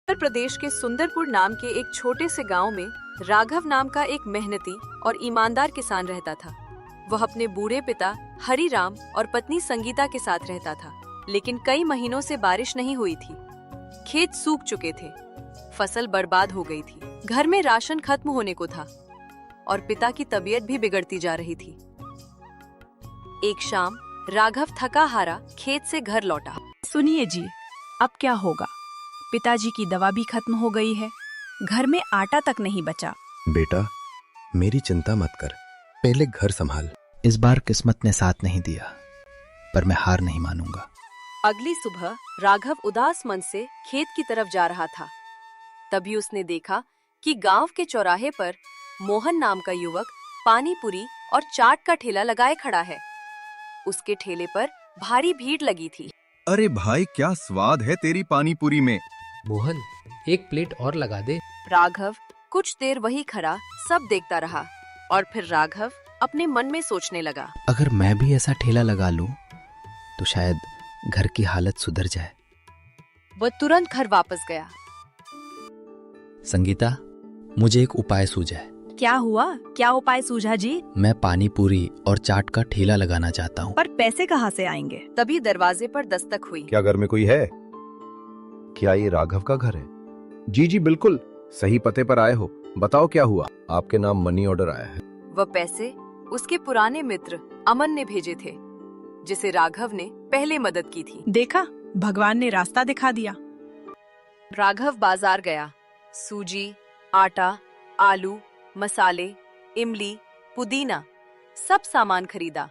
उत्तर प्रदेश के सुंदरपुर नाम के एक छोटे से गांव में राघव नाम का एक मेहनती और ईमानदार किसान रहता था। वह अपने बूढ़े पिता हरिराम और पत्नी संगीता के साथ रहता था, लेकिन कई महीनों से बारिश नहीं हुई थी। खेत सूख चुके थे, फसल बर्बाद हो गई थी, घर में राशन खत्म होने को था और पिता की तबीयत भी बिगड़ती जा रही थी। एक शाम राघव थका हारा खेत से घर लौटा। सुनिए जी, अब क्या होगा? पिताजी की दवा भी खत्म हो गई है, घर में आटा तक नहीं बचा। बेटा, मेरी चिंता मत कर, पहले घर संभाल। इस बार किस्मत ने साथ नहीं दिया, पर मैं हार नहीं मानूंगा। अगली सुबह राघव उदास मन से खेत की तरफ जा रहा था। तभी उसने देखा कि गांव के चौराहे पर मोहन नाम का युवक पानी पूरी और चाट का ठेला लगाए खड़ा है। उसके ठेले पर भारी भीड़ लगी थी। अरे भाई, क्या स्वाद है तेरी पानी पूरी में। मोहन, एक प्लेट और लगा दे। राघव कुछ देर वही खड़ा सब देखता रहा और फिर राघव अपने मन में सोचने लगा, अगर मैं भी ऐसा ठेला लगा लूं, तो शायद घर की हालत सुधर जाए। वह तुरंत घर वापस गया। संगीता, मुझे एक उपाय सूझा है। क्या हुआ? क्या उपाय सूझा जी? मैं पानी पूरी और चाट का ठेला लगाना चाहता हूँ। पर पैसे कहाँ से आएंगे? तभी दरवाजे पर दस्तक हुई। क्या घर में कोई है? क्या ये राघव का घर है? जी जी बिल्कुल, सही पते पर आए हो। बताओ क्या हुआ? आपके नाम मनी ऑर्डर आया है। वह पैसे उसके पुराने मित्र अमन ने भेजे थे, जिसे राघव ने पहले मदद की थी। देखा, भगवान ने रास्ता दिखा दिया। राघव बाजार गया। सूजी, आटा, आलू, मसाले, इमली, पुदीना, सब सामान खरीदा।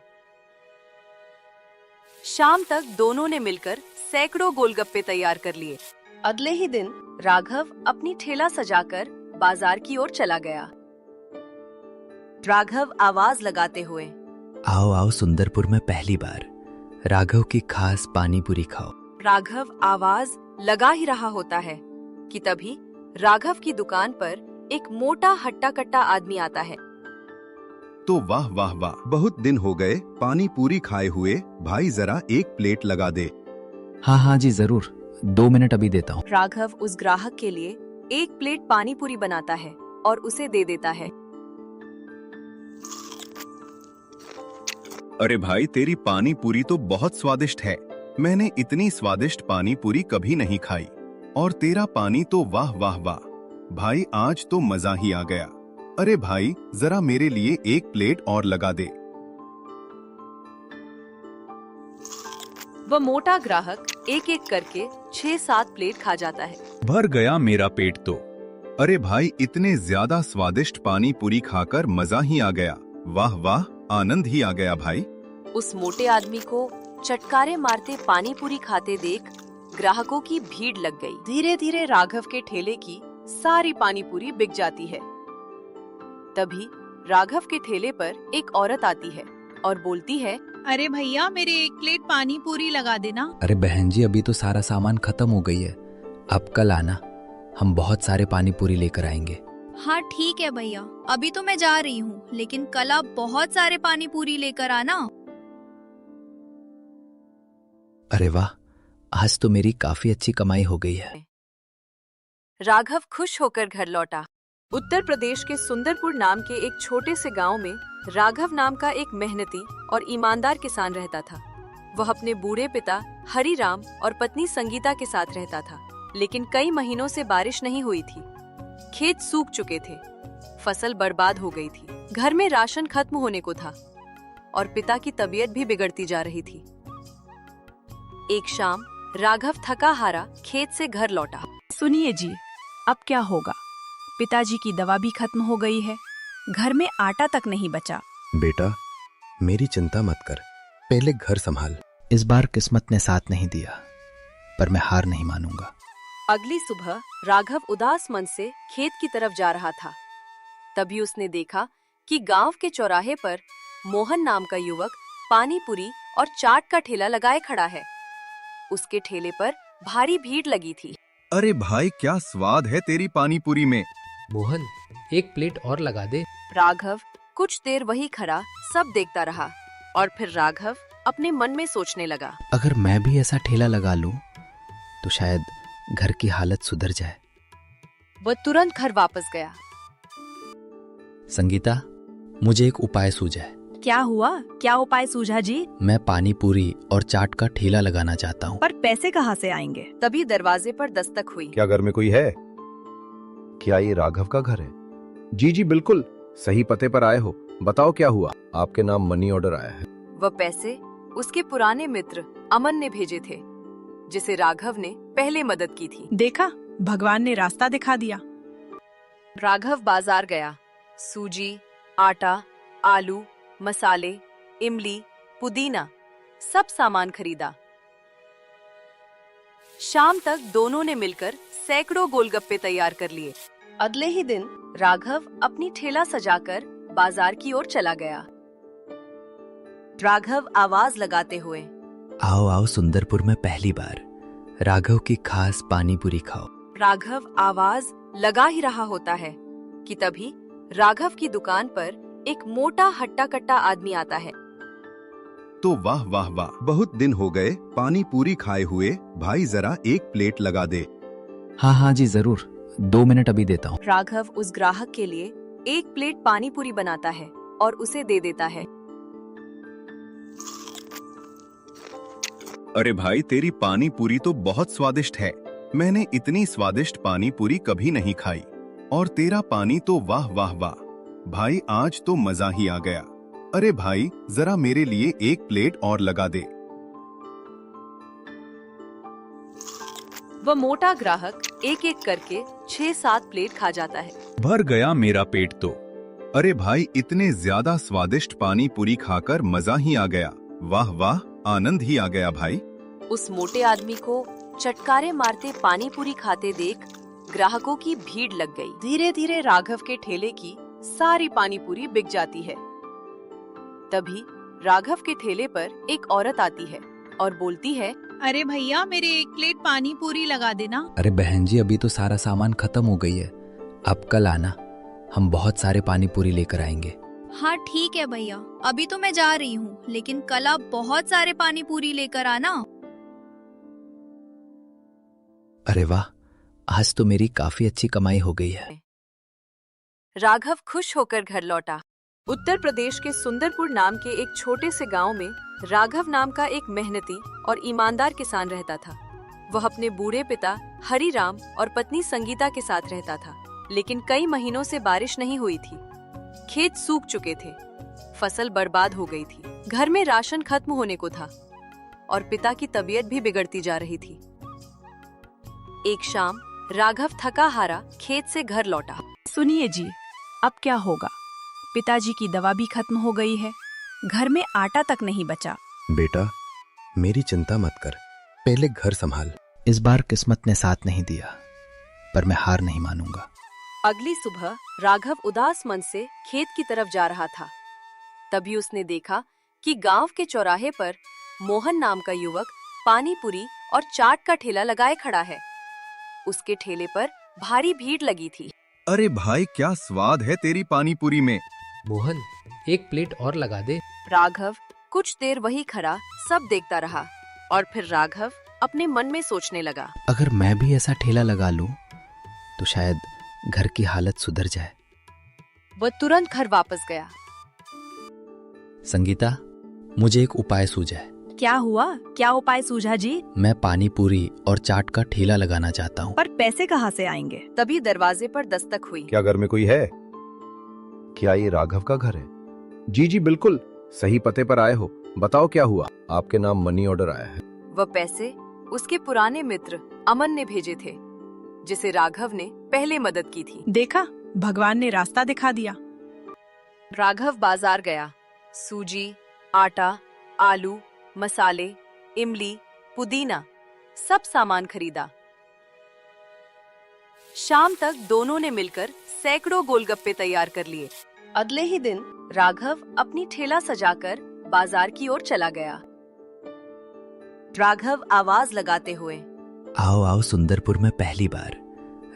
शाम तक दोनों ने मिलकर सैकड़ों गोलगप्पे तैयार कर लिए। अगले ही दिन राघव अपनी ठेला सजाकर बाजार की ओर चला गया। राघव आवाज लगाते हुए, आओ आओ सुंदरपुर में पहली बार, राघव की खास पानी पूरी खाओ। राघव आवाज लगा ही रहा होता है कि तभी राघव की दुकान पर एक मोटा हट्टा कट्टा आदमी आता है। तो वाह वाह वाह, बहुत दिन हो गए पानी पूरी खाए हुए। भाई जरा एक प्लेट लगा दे। हाँ हाँ जी जरूर, 2 मिनट अभी देता हूँ। राघव उस ग्राहक के लिए एक प्लेट पानी पूरी बनाता है और उसे दे देता है। अरे भाई, तेरी पानी पूरी तो बहुत स्वादिष्ट है। मैंने इतनी स्वादिष्ट पानी पूरी कभी नहीं खाई। और तेरा पानी तो वाह वाह वाह। भाई, आज तो मजा ही आ गया। अरे भाई, जरा मेरे लिए एक प्लेट और लगा दे। वह मोटा ग्राहक एक एक करके 6-7 प्लेट खा जाता है। भर गया मेरा पेट तो। अरे भाई, इतने ज्यादा स्वादिष्ट पानी पूरी खाकर मजा ही आ गया। वाह वाह, आनंद ही आ गया भाई। उस मोटे आदमी को चटकारे मारते पानी पूरी खाते देख ग्राहकों की भीड़ लग गई। धीरे धीरे राघव के ठेले की सारी पानी पूरी बिक जाती है। तभी राघव के ठेले पर एक औरत आती है और बोलती है, अरे भैया, मेरे एक प्लेट पानी पूरी लगा देना। अरे बहन जी, अभी तो सारा सामान खत्म हो गई है, अब कल आना, हम बहुत सारे पानी पूरी लेकर आएंगे। हाँ ठीक है भैया, अभी तो मैं जा रही हूँ, लेकिन कल आप बहुत सारे पानी पूरी लेकर आना। अरे वाह, आज तो मेरी काफी अच्छी कमाई हो गई है। राघव खुश होकर घर लौटा। उत्तर प्रदेश के सुंदरपुर नाम के एक छोटे से गांव में राघव नाम का एक मेहनती और ईमानदार किसान रहता था। वह अपने बूढ़े पिता हरिराम और पत्नी संगीता के साथ रहता था, लेकिन कई महीनों से बारिश नहीं हुई थी। खेत सूख चुके थे, फसल बर्बाद हो गई थी, घर में राशन खत्म होने को था और पिता की तबीयत भी बिगड़ती जा रही थी। एक शाम राघव थका हारा खेत से घर लौटा। सुनिए जी, अब क्या होगा? पिताजी की दवा भी खत्म हो गई है, घर में आटा तक नहीं बचा। बेटा, मेरी चिंता मत कर, पहले घर संभाल। इस बार किस्मत ने साथ नहीं दिया, पर मैं हार नहीं मानूंगा। अगली सुबह राघव उदास मन से खेत की तरफ जा रहा था। तभी उसने देखा कि गांव के चौराहे पर मोहन नाम का युवक पानी पूरी और चाट का ठेला लगाए खड़ा है। उसके ठेले पर भारी भीड़ लगी थी। अरे भाई, क्या स्वाद है तेरी पानी पूरी में। मोहन, एक प्लेट और लगा दे। राघव कुछ देर वही खड़ा सब देखता रहा और फिर राघव अपने मन में सोचने लगा, अगर मैं भी ऐसा ठेला लगा लूं, तो शायद घर की हालत सुधर जाए। वह तुरंत घर वापस गया। संगीता, मुझे एक उपाय सूझा है। क्या हुआ? क्या उपाय सूझा जी? मैं पानी पूरी और चाट का ठेला लगाना चाहता हूँ। पर पैसे कहाँ से आएंगे? तभी दरवाजे पर दस्तक हुई। क्या घर में कोई है? क्या ये राघव का घर है? जी जी बिल्कुल, सही पते पर आए हो। बताओ क्या हुआ? आपके नाम मनी ऑर्डर आया है। वह पैसे उसके पुराने मित्र अमन ने भेजे थे, जिसे राघव ने पहले मदद की थी। देखा, भगवान ने रास्ता दिखा दिया। राघव बाजार गया। सूजी, आटा, आलू, मसाले, इमली, पुदीना, सब सामान खरीदा। शाम तक दोनों ने मिलकर सैकड़ों गोलगप्पे तैयार कर लिए। अगले ही दिन राघव अपनी ठेला सजाकर बाजार की ओर चला गया। राघव आवाज लगाते हुए, आओ आओ सुंदरपुर में पहली बार, राघव की खास पानी पूरी खाओ। राघव आवाज लगा ही रहा होता है कि तभी राघव की दुकान पर एक मोटा हट्टा कट्टा आदमी आता है। तो वाह वाह वाह, बहुत दिन हो गए पानी पूरी खाए हुए। भाई जरा एक प्लेट लगा दे। हाँ हाँ जी जरूर, 2 मिनट अभी देता हूँ। राघव उस ग्राहक के लिए एक प्लेट पानी पूरी बनाता है और उसे दे देता है। अरे भाई, तेरी पानी पूरी तो बहुत स्वादिष्ट है। मैंने इतनी स्वादिष्ट पानी पूरी कभी नहीं खाई। और तेरा पानी तो वाह वाह वाह। भाई आज तो मजा ही आ गया। अरे भाई, जरा मेरे लिए एक प्लेट और लगा दे। वह मोटा ग्राहक एक एक करके 6-7 प्लेट खा जाता है। भर गया मेरा पेट तो। अरे भाई, इतने ज्यादा स्वादिष्ट पानी पूरी खाकर मजा ही आ गया। वाह वाह, आनंद ही आ गया भाई। उस मोटे आदमी को चटकारे मारते पानी पूरी खाते देख ग्राहकों की भीड़ लग गई। धीरे धीरे राघव के ठेले की सारी पानी पूरी बिक जाती है। तभी राघव के ठेले पर एक औरत आती है और बोलती है, अरे भैया, मेरे एक प्लेट पानी पूरी लगा देना। अरे बहन जी, अभी तो सारा सामान खत्म हो गई है। अब कल आना, हम बहुत सारे पानी पूरी लेकर आएंगे। हाँ ठीक है भैया, अभी तो मैं जा रही हूँ, लेकिन कल आप बहुत सारे पानी पूरी लेकर आना। अरे वाह, आज तो मेरी काफी अच्छी कमाई हो गई है। राघव खुश होकर घर लौटा। उत्तर प्रदेश के सुंदरपुर नाम के एक छोटे से गांव में राघव नाम का एक मेहनती और ईमानदार किसान रहता था। वह अपने बूढ़े पिता हरिराम और पत्नी संगीता के साथ रहता था, लेकिन कई महीनों से बारिश नहीं हुई थी। खेत सूख चुके थे, फसल बर्बाद हो गई थी, घर में राशन खत्म होने को था और पिता की तबीयत भी बिगड़ती जा रही थी। एक शाम राघव थका हारा खेत से घर लौटा। सुनिए जी, अब क्या होगा? पिताजी की दवा भी खत्म हो गई है, घर में आटा तक नहीं बचा। बेटा, मेरी चिंता मत कर, पहले घर संभाल। इस बार किस्मत ने साथ नहीं दिया, पर मैं हार नहीं मानूंगा। अगली सुबह राघव उदास मन से खेत की तरफ जा रहा था। तभी उसने देखा कि गांव के चौराहे पर मोहन नाम का युवक पानी पूरी और चाट का ठेला लगाए खड़ा है। उसके ठेले पर भारी भीड़ लगी थी। अरे भाई, क्या स्वाद है तेरी पानी पूरी में। मोहन, एक प्लेट और लगा दे। राघव कुछ देर वही खड़ा सब देखता रहा और फिर राघव अपने मन में सोचने लगा, अगर मैं भी ऐसा ठेला लगा लूं, तो शायद घर की हालत सुधर जाए। वह तुरंत घर वापस गया। संगीता, मुझे एक उपाय सूझा है। क्या हुआ? क्या उपाय सूझा जी? मैं पानी पूरी और चाट का ठेला लगाना चाहता हूँ। पर पैसे कहाँ से आएंगे? तभी दरवाजे पर दस्तक हुई। क्या घर में कोई है? क्या ये राघव का घर है? जी जी बिल्कुल, सही पते पर आए हो। बताओ क्या हुआ? आपके नाम मनी ऑर्डर आया है। वह पैसे उसके पुराने मित्र अमन ने भेजे थे, जिसे राघव ने पहले मदद की थी। देखा, भगवान ने रास्ता दिखा दिया। राघव बाजार गया। सूजी, आटा, आलू, मसाले, इमली, पुदीना, सब सामान खरीदा। शाम तक दोनों ने मिलकर सैकड़ों गोलगप्पे तैयार कर लिए। अगले ही दिन राघव अपनी ठेला सजाकर बाजार की ओर चला गया। राघव आवाज लगाते हुए, आओ आओ सुंदरपुर में पहली बार,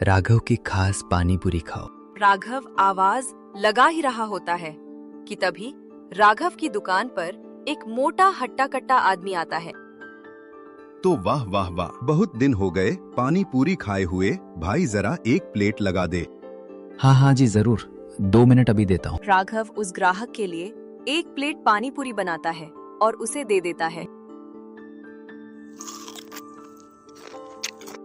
राघव की खास पानी पूरी खाओ। राघव आवाज लगा ही रहा होता है कि तभी राघव की दुकान पर एक मोटा हट्टा कट्टा आदमी आता है। तो वाह वाह वाह, बहुत दिन हो गए पानी पूरी खाए हुए, भाई जरा एक प्लेट लगा दे। हाँ हाँ जी जरूर, 2 मिनट अभी देता हूँ। राघव उस ग्राहक के लिए एक प्लेट पानी पूरी बनाता है और उसे दे देता है।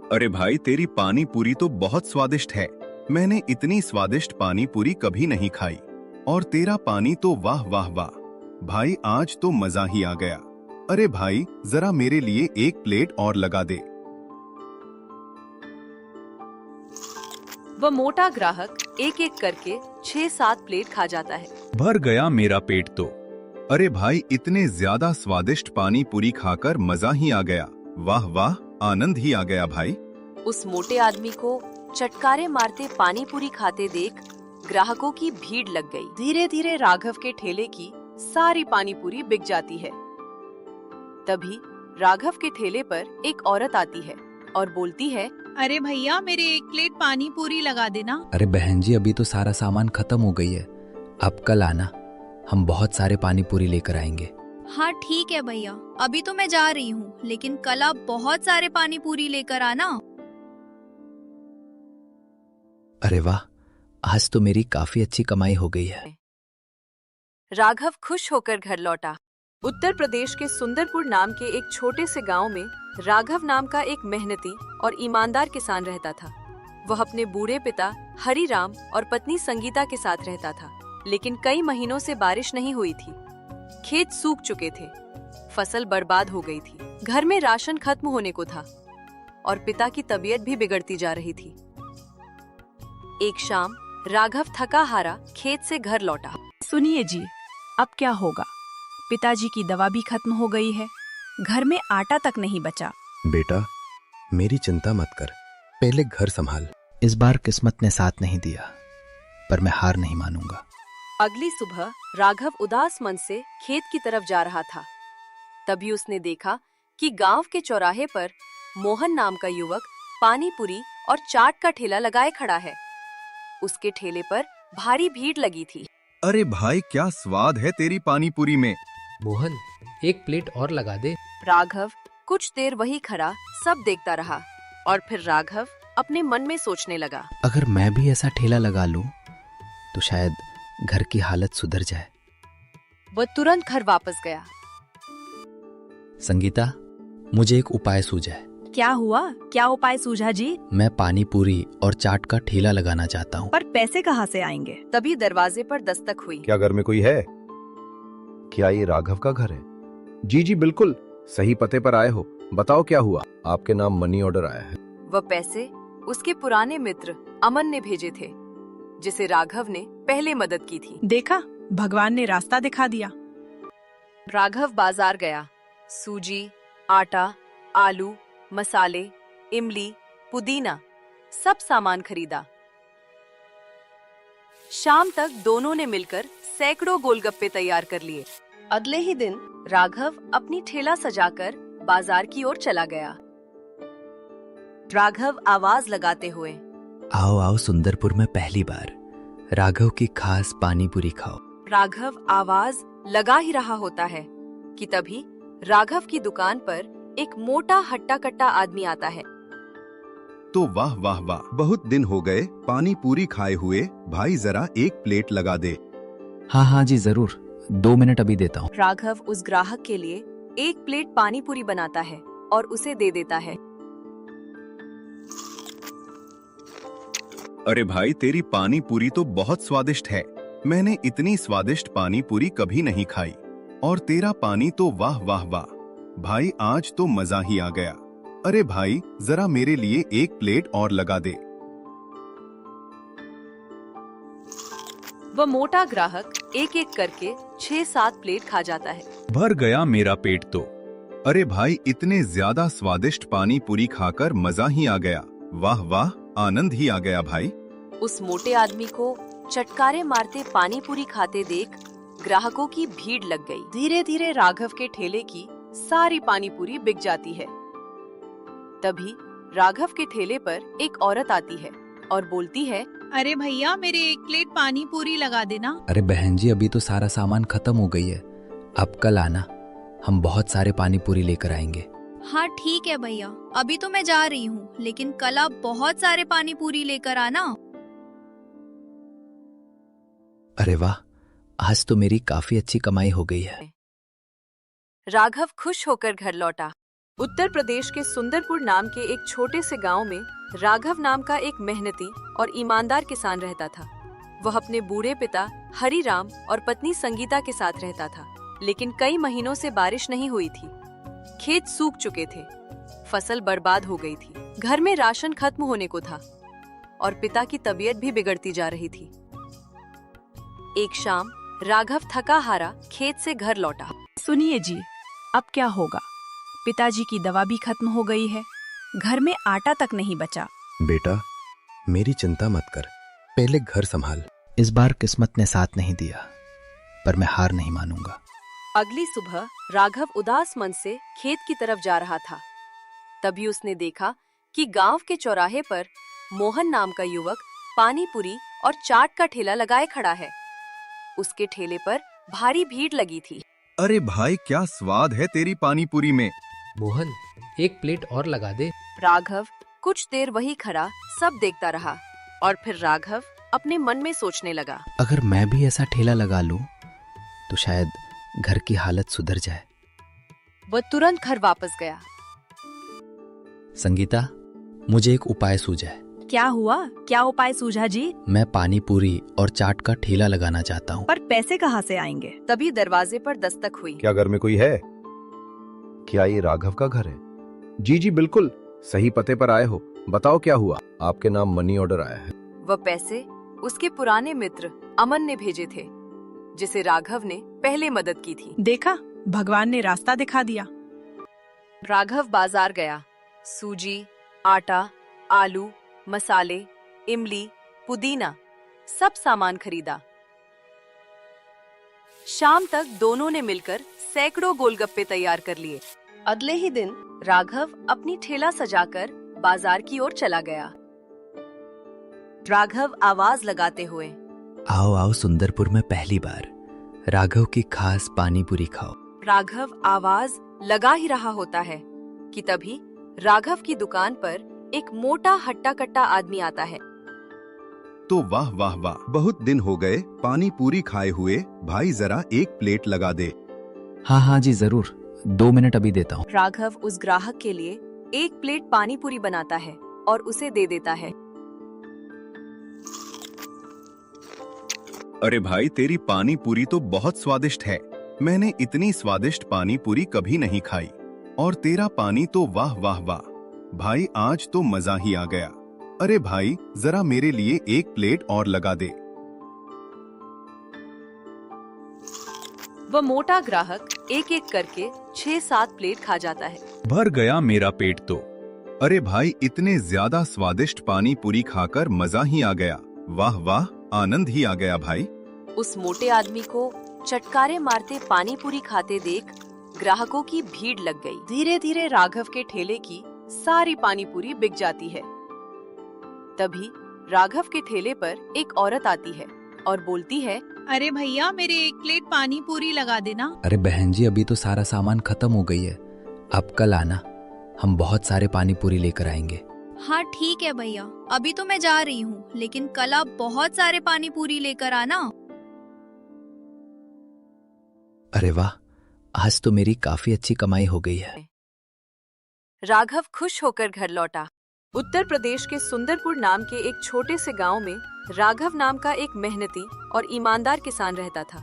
अरे भाई तेरी पानी पूरी तो बहुत स्वादिष्ट है, मैंने इतनी स्वादिष्ट पानी पूरी कभी नहीं खाई, और तेरा पानी तो वाह वाह वाह, भाई आज तो मजा ही आ गया। अरे भाई जरा मेरे लिए एक प्लेट और लगा दे। वह मोटा ग्राहक एक एक करके 6-7 प्लेट खा जाता है। भर गया मेरा पेट तो। अरे भाई इतने ज्यादा स्वादिष्ट पानी पूरी खाकर मजा ही आ गया, वाह वाह, आनंद ही आ गया भाई। उस मोटे आदमी को चटकारे मारते पानी पूरी खाते देख ग्राहकों की भीड़ लग गई। धीरे धीरे राघव के ठेले की सारी पानी पूरी बिक जाती है। तभी राघव के ठेले पर एक औरत आती है और बोलती है, अरे भैया मेरे एक प्लेट पानी पूरी लगा देना। अरे बहन जी अभी तो सारा सामान खत्म हो गई है, आप कल आना, हम बहुत सारे पानी पूरी लेकर आएंगे। हाँ ठीक है भैया, अभी तो मैं जा रही हूँ, लेकिन कल आप बहुत सारे पानी पूरी लेकर आना। अरे वाह, आज तो मेरी काफी अच्छी कमाई हो गई है। राघव खुश होकर घर लौटा। उत्तर प्रदेश के सुंदरपुर नाम के एक छोटे से गांव में राघव नाम का एक मेहनती और ईमानदार किसान रहता था। वह अपने बूढ़े पिता हरिराम और पत्नी संगीता के साथ रहता था, लेकिन कई महीनों से बारिश नहीं हुई थी। खेत सूख चुके थे, फसल बर्बाद हो गई थी, घर में राशन खत्म होने को था और पिता की तबीयत भी बिगड़ती जा रही थी। एक शाम राघव थका हारा खेत से घर लौटा। सुनिए जी, अब क्या होगा? पिताजी की दवा भी खत्म हो गई है, घर में आटा तक नहीं बचा। बेटा मेरी चिंता मत कर, पहले घर संभाल। इस बार किस्मत ने साथ नहीं दिया, पर मैं हार नहीं मानूंगा। अगली सुबह राघव उदास मन से खेत की तरफ जा रहा था। तभी उसने देखा कि गांव के चौराहे पर मोहन नाम का युवक पानी पूरी और चाट का ठेला लगाए खड़ा है। उसके ठेले पर भारी भीड़ लगी थी। अरे भाई क्या स्वाद है तेरी पानी पूरी में। मोहन, एक प्लेट और लगा दे। राघव कुछ देर वही खड़ा सब देखता रहा और फिर राघव अपने मन में सोचने लगा, अगर मैं भी ऐसा ठेला लगा लूं तो शायद घर की हालत सुधर जाए। वह तुरंत घर वापस गया। संगीता, मुझे एक उपाय सूझा है। क्या हुआ? क्या उपाय सूझा जी? मैं पानी पूरी और चाट का ठेला लगाना चाहता हूँ। पर पैसे कहाँ से आएंगे? तभी दरवाजे पर दस्तक हुई। क्या घर में कोई है? क्या ये राघव का घर है? जी जी बिल्कुल, सही पते पर आए हो, बताओ क्या हुआ? आपके नाम मनी ऑर्डर आया है। वह पैसे उसके पुराने मित्र अमन ने भेजे थे, जिसे राघव ने पहले मदद की थी। देखा, भगवान ने रास्ता दिखा दिया। राघव बाजार गया, सूजी, आटा, आलू, मसाले, इमली, पुदीना, सब सामान खरीदा। शाम तक दोनों ने मिलकर सैकड़ों गोलगप्पे तैयार कर लिए। अगले ही दिन राघव अपनी ठेला सजाकर बाजार की ओर चला गया। राघव आवाज लगाते हुए, आओ आओ सुंदरपुर में पहली बार, राघव की खास पानी पूरी खाओ। राघव आवाज लगा ही रहा होता है कि तभी राघव की दुकान पर एक मोटा हट्टा कट्टा आदमी आता है। तो वाह वाह वाह, बहुत दिन हो गए पानी पूरी खाए हुए, भाई जरा एक प्लेट लगा दे। हाँ हाँ जी जरूर, 2 मिनट अभी देता हूँ। राघव उस ग्राहक के लिए एक प्लेट पानी पूरी बनाता है और उसे दे देता है। अरे भाई तेरी पानी पूरी तो बहुत स्वादिष्ट है, मैंने इतनी स्वादिष्ट पानी पूरी कभी नहीं खाई, और तेरा पानी तो वाह वाह वाह, भाई आज तो मजा ही आ गया। अरे भाई जरा मेरे लिए एक प्लेट और लगा दे। वह मोटा ग्राहक एक एक करके 6-7 प्लेट खा जाता है। भर गया मेरा पेट तो। अरे भाई इतने ज्यादा स्वादिष्ट पानी पूरी खाकर मजा ही आ गया, वाह वाह, आनंद ही आ गया भाई। उस मोटे आदमी को चटकारे मारते पानी पूरी खाते देख ग्राहकों की भीड़ लग गई। धीरे धीरे राघव के ठेले की सारी पानी पूरी बिक जाती है। तभी राघव के ठेले पर एक औरत आती है और बोलती है, अरे भैया मेरे एक प्लेट पानी पूरी लगा देना। अरे बहन जी अभी तो सारा सामान खत्म हो गई है, आप कल आना, हम बहुत सारे पानी पूरी लेकर आएंगे। हाँ ठीक है भैया, अभी तो मैं जा रही हूँ, लेकिन कल आप बहुत सारे पानी पूरी लेकर आना। अरे वाह, आज तो मेरी काफी अच्छी कमाई हो गई है। राघव खुश होकर घर लौटा। उत्तर प्रदेश के सुंदरपुर नाम के एक छोटे से गांव में राघव नाम का एक मेहनती और ईमानदार किसान रहता था। वह अपने बूढ़े पिता हरिराम और पत्नी संगीता के साथ रहता था, लेकिन कई महीनों से बारिश नहीं हुई थी। खेत सूख चुके थे, फसल बर्बाद हो गई थी, घर में राशन खत्म होने को था और पिता की तबीयत भी बिगड़ती जा रही थी। एक शाम राघव थका हारा खेत से घर लौटा। सुनिए जी, अब क्या होगा? पिताजी की दवा भी खत्म हो गई है, घर में आटा तक नहीं बचा। बेटा, मेरी चिंता मत कर, पहले घर संभाल। इस बार किस्मत ने साथ नहीं दिया, पर मैं हार नहीं मानूंगा। अगली सुबह राघव उदास मन से खेत की तरफ जा रहा था। तभी उसने देखा कि गांव के चौराहे पर मोहन नाम का युवक पानी पूरी और चाट का ठेला लगाए खड़ा है। उसके ठेले पर भारी भीड़ लगी थी। अरे भाई, क्या स्वाद है तेरी पानी पूरी में। मोहन, एक प्लेट और लगा दे। राघव कुछ देर वही खड़ा सब देखता रहा और फिर राघव अपने मन में सोचने लगा, अगर मैं भी ऐसा ठेला लगा लूं तो शायद घर की हालत सुधर जाए। वह तुरंत घर वापस गया। संगीता, मुझे एक उपाय सूझा है। क्या हुआ? क्या उपाय सूझा जी? मैं पानी पूरी और चाट का ठेला लगाना चाहता हूँ। पर पैसे कहाँ से आएंगे? तभी दरवाजे पर दस्तक हुई। क्या घर में कोई है? क्या ये राघव का घर है? जी जी बिल्कुल, सही पते पर आए हो। बताओ क्या हुआ? आपके नाम मनी ऑर्डर आया है। वह पैसे उसके पुराने मित्र अमन ने भेजे थे, जिसे राघव ने पहले मदद की थी। देखा, भगवान ने रास्ता दिखा दिया। राघव बाजार गया। सूजी, आटा, आलू, मसाले, इमली, पुदीना, सब सामान खरीदा। शाम तक दोनों ने मिलकर सैकड़ों गोलगप्पे तैयार कर लिए। अगले ही दिन राघव अपनी ठेला सजाकर बाजार की ओर चला गया। राघव आवाज लगाते हुए, आओ आओ सुंदरपुर में पहली बार, राघव की खास पानी पूरी खाओ। राघव आवाज लगा ही रहा होता है कि तभी राघव की दुकान पर एक मोटा हट्टा कट्टा आदमी आता है। तो वाह वाह वाह, बहुत दिन हो गए पानी पूरी खाए हुए। भाई जरा एक प्लेट लगा दे। हाँ हाँ जी जरूर, 2 मिनट अभी देता हूँ। राघव उस ग्राहक के लिए एक प्लेट पानी पूरी बनाता है और उसे दे देता है। अरे भाई, तेरी पानी पूरी तो बहुत स्वादिष्ट है। मैंने इतनी स्वादिष्ट पानी पूरी कभी नहीं खाई। और तेरा पानी तो वाह वाह वाह। भाई, आज तो मजा ही आ गया। अरे भाई, जरा मेरे लिए एक प्लेट और लगा दे। वह मोटा ग्राहक एक एक करके 6-7 प्लेट खा जाता है। भर गया मेरा पेट तो। अरे भाई, इतने ज्यादा स्वादिष्ट पानी पूरी खाकर मजा ही आ गया। वाह वाह, आनंद ही आ गया भाई। उस मोटे आदमी को चटकारे मारते पानी पूरी खाते देख ग्राहकों की भीड़ लग गई। धीरे धीरे राघव के ठेले की सारी पानी पूरी बिक जाती है। तभी राघव के ठेले पर एक औरत आती है और बोलती है, अरे भैया, मेरे एक प्लेट पानी पूरी लगा देना। अरे बहन जी, अभी तो सारा सामान खत्म हो गई है, अब कल आना, हम बहुत सारे पानी पूरी लेकर आएंगे। हाँ ठीक है भैया, अभी तो मैं जा रही हूँ, लेकिन कल आप बहुत सारे पानी पूरी लेकर आना। अरे वाह, आज तो मेरी काफी अच्छी कमाई हो गई है। राघव खुश होकर घर लौटा। उत्तर प्रदेश के सुंदरपुर नाम के एक छोटे से गांव में राघव नाम का एक मेहनती और ईमानदार किसान रहता था।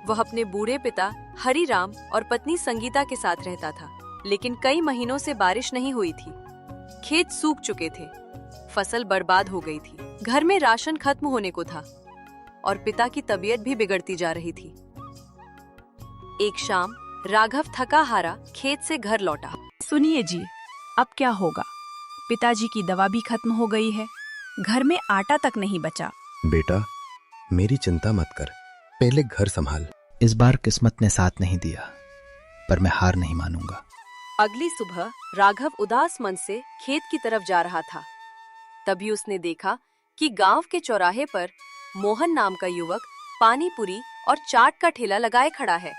वह अपने बूढ़े पिता हरिराम और पत्नी संगीता के साथ रहता था, लेकिन कई महीनों से बारिश नहीं हुई थी। खेत सूख चुके थे, फसल बर्बाद हो गई थी, घर में राशन खत्म होने को था और पिता की तबीयत भी बिगड़ती जा रही थी। एक शाम राघव थका हारा खेत से घर लौटा। सुनिए जी, अब क्या होगा? पिताजी की दवा भी खत्म हो गई है, घर में आटा तक नहीं बचा। बेटा, मेरी चिंता मत कर, पहले घर संभाल। इस बार किस्मत ने साथ नहीं दिया, पर मैं हार नहीं मानूंगा। अगली सुबह राघव उदास मन से खेत की तरफ जा रहा था। तभी उसने देखा कि गांव के चौराहे पर मोहन नाम का युवक पानी पूरी और चाट का ठेला लगाए खड़ा है।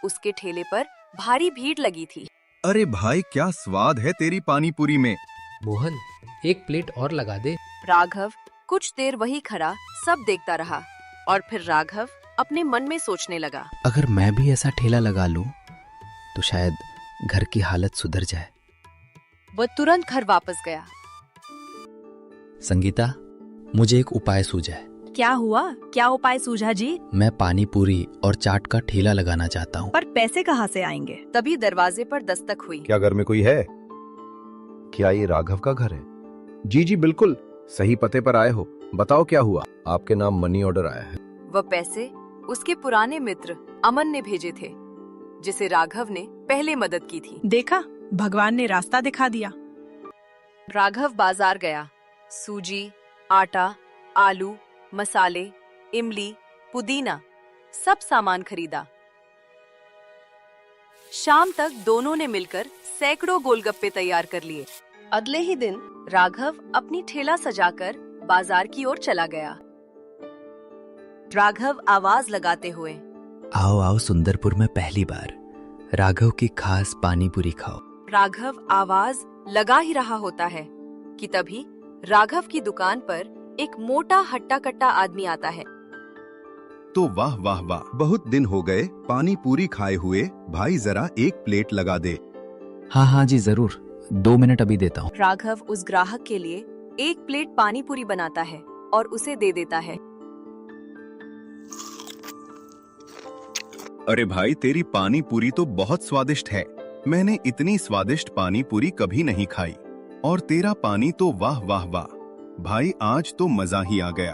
उसके ठेले पर भारी भीड़ लगी थी। अरे भाई क्या स्वाद है तेरी पानी पूरी में। मोहन, एक प्लेट और लगा दे। राघव कुछ देर वही खड़ा सब देखता रहा और फिर राघव अपने मन में सोचने लगा। अगर मैं भी ऐसा ठेला लगा लूं तो शायद घर की हालत सुधर जाए। वह तुरंत घर वापस गया। संगीता, मुझे एक उपाय सूझा है। क्या हुआ? क्या उपाय सूझा जी? मैं पानी पूरी और चाट का ठेला लगाना चाहता हूँ। पर पैसे कहाँ से आएंगे? तभी दरवाजे पर दस्तक हुई। क्या घर में कोई है? क्या ये राघव का घर है? जी जी बिल्कुल, सही पते पर आए हो। बताओ क्या हुआ? आपके नाम मनी ऑर्डर आया है। वह पैसे उसके पुराने मित्र अमन ने भेजे थे, जिसे राघव ने पहले मदद की थी। देखा, भगवान ने रास्ता दिखा दिया। राघव बाजार गया। सूजी, आटा, आलू, मसाले, इमली, पुदीना सब सामान खरीदा। शाम तक दोनों ने मिलकर सैकड़ों गोलगप्पे तैयार कर लिए। अगले ही दिन राघव अपनी ठेला सजाकर बाजार की ओर चला गया। राघव आवाज लगाते हुए, आओ आओ सुंदरपुर में पहली बार, राघव की खास पानी पूरी खाओ। राघव आवाज लगा ही रहा होता है कि तभी राघव की दुकान पर एक मोटा हट्टा कट्टा आदमी आता है। तो वाह वाह वाह, बहुत दिन हो गए पानी पूरी खाए हुए। भाई जरा एक प्लेट लगा दे। हाँ हाँ जी जरूर, 2 मिनट अभी देता हूँ। राघव उस ग्राहक के लिए एक प्लेट पानी पूरी बनाता है और उसे दे देता है। अरे भाई तेरी पानी पूरी तो बहुत स्वादिष्ट है। मैंने इतनी स्वादिष्ट पानी पूरी कभी नहीं खाई। और तेरा पानी तो वाह वाह वाह। भाई आज तो मजा ही आ गया।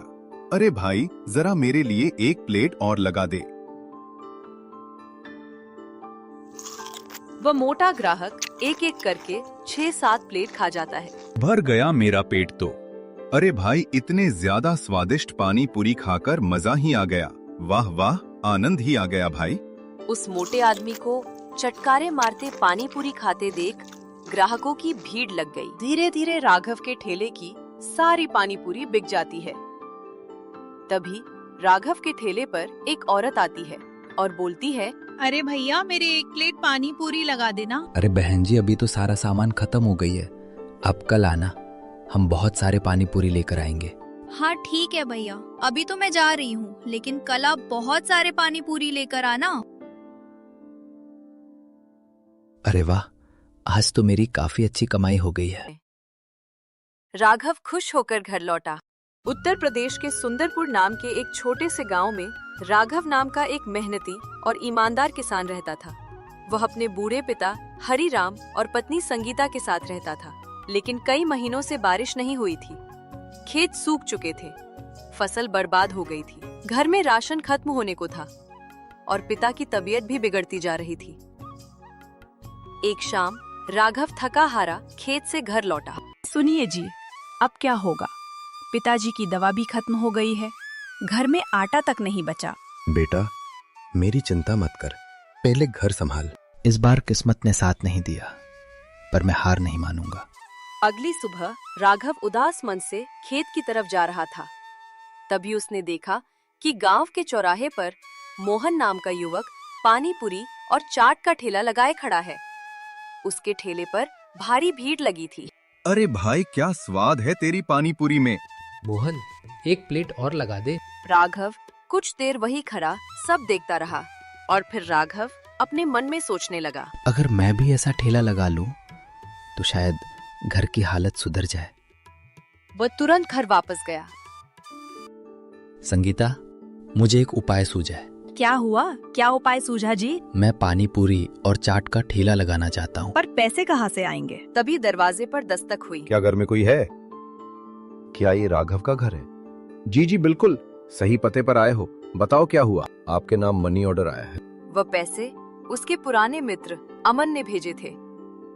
अरे भाई जरा मेरे लिए एक प्लेट और लगा दे। वह मोटा ग्राहक एक एक करके 6-7 प्लेट खा जाता है। भर गया मेरा पेट तो। अरे भाई इतने ज्यादा स्वादिष्ट पानी पूरी खाकर मजा ही आ गया। वाह वाह, आनंद ही आ गया भाई। उस मोटे आदमी को चटकारे मारते पानी पूरी खाते देख ग्राहकों की भीड़ लग गई। धीरे धीरे राघव के ठेले की सारी पानी पूरी बिक जाती है। तभी राघव के ठेले पर एक औरत आती है और बोलती है, अरे भैया, मेरे एक प्लेट पानी पूरी लगा देना। अरे बहन जी, अभी तो सारा सामान खत्म हो गई है। आप कल आना, हम बहुत सारे पानी पूरी लेकर आएंगे। हाँ ठीक है भैया, अभी तो मैं जा रही हूँ, लेकिन कल आप बहुत सारे पानी पूरी लेकर आना। अरे वाह, आज तो मेरी काफी अच्छी कमाई हो गई है। राघव खुश होकर घर लौटा। उत्तर प्रदेश के सुंदरपुर नाम के एक छोटे से गांव में राघव नाम का एक मेहनती और ईमानदार किसान रहता था। वह अपने बूढ़े पिता हरिराम और पत्नी संगीता के साथ रहता था, लेकिन कई महीनों से बारिश नहीं हुई थी। खेत सूख चुके थे, फसल बर्बाद हो गई थी, घर में राशन खत्म होने को था और पिता की तबीयत भी बिगड़ती जा रही थी। एक शाम राघव थका हारा खेत से घर लौटा। सुनिए जी, अब क्या होगा? पिताजी की दवा भी खत्म हो गई है, घर में आटा तक नहीं बचा। बेटा, मेरी चिंता मत कर, पहले घर संभाल। इस बार किस्मत ने साथ नहीं दिया, पर मैं हार नहीं मानूंगा। अगली सुबह राघव उदास मन से खेत की तरफ जा रहा था। तभी उसने देखा कि गांव के चौराहे पर मोहन नाम का युवक पानी पूरी और चाट का ठेला लगाए खड़ा है। उसके ठेले पर भारी भीड़ लगी थी। अरे भाई क्या स्वाद है तेरी पानी पूरी में। मोहन, एक प्लेट और लगा दे। राघव कुछ देर वही खड़ा सब देखता रहा और फिर राघव अपने मन में सोचने लगा। अगर मैं भी ऐसा ठेला लगा लूं तो शायद घर की हालत सुधर जाए। वह तुरंत घर वापस गया। संगीता, मुझे एक उपाय सूझा है। क्या हुआ? क्या उपाय सूझा जी? मैं पानी पूरी और चाट का ठेला लगाना चाहता हूँ। पर पैसे कहाँ से आएंगे? तभी दरवाजे पर दस्तक हुई। क्या घर में कोई है? क्या ये राघव का घर है? जी जी बिल्कुल, सही पते पर आए हो। बताओ क्या हुआ? आपके नाम मनी ऑर्डर आया है। वह पैसे उसके पुराने मित्र अमन ने भेजे थे,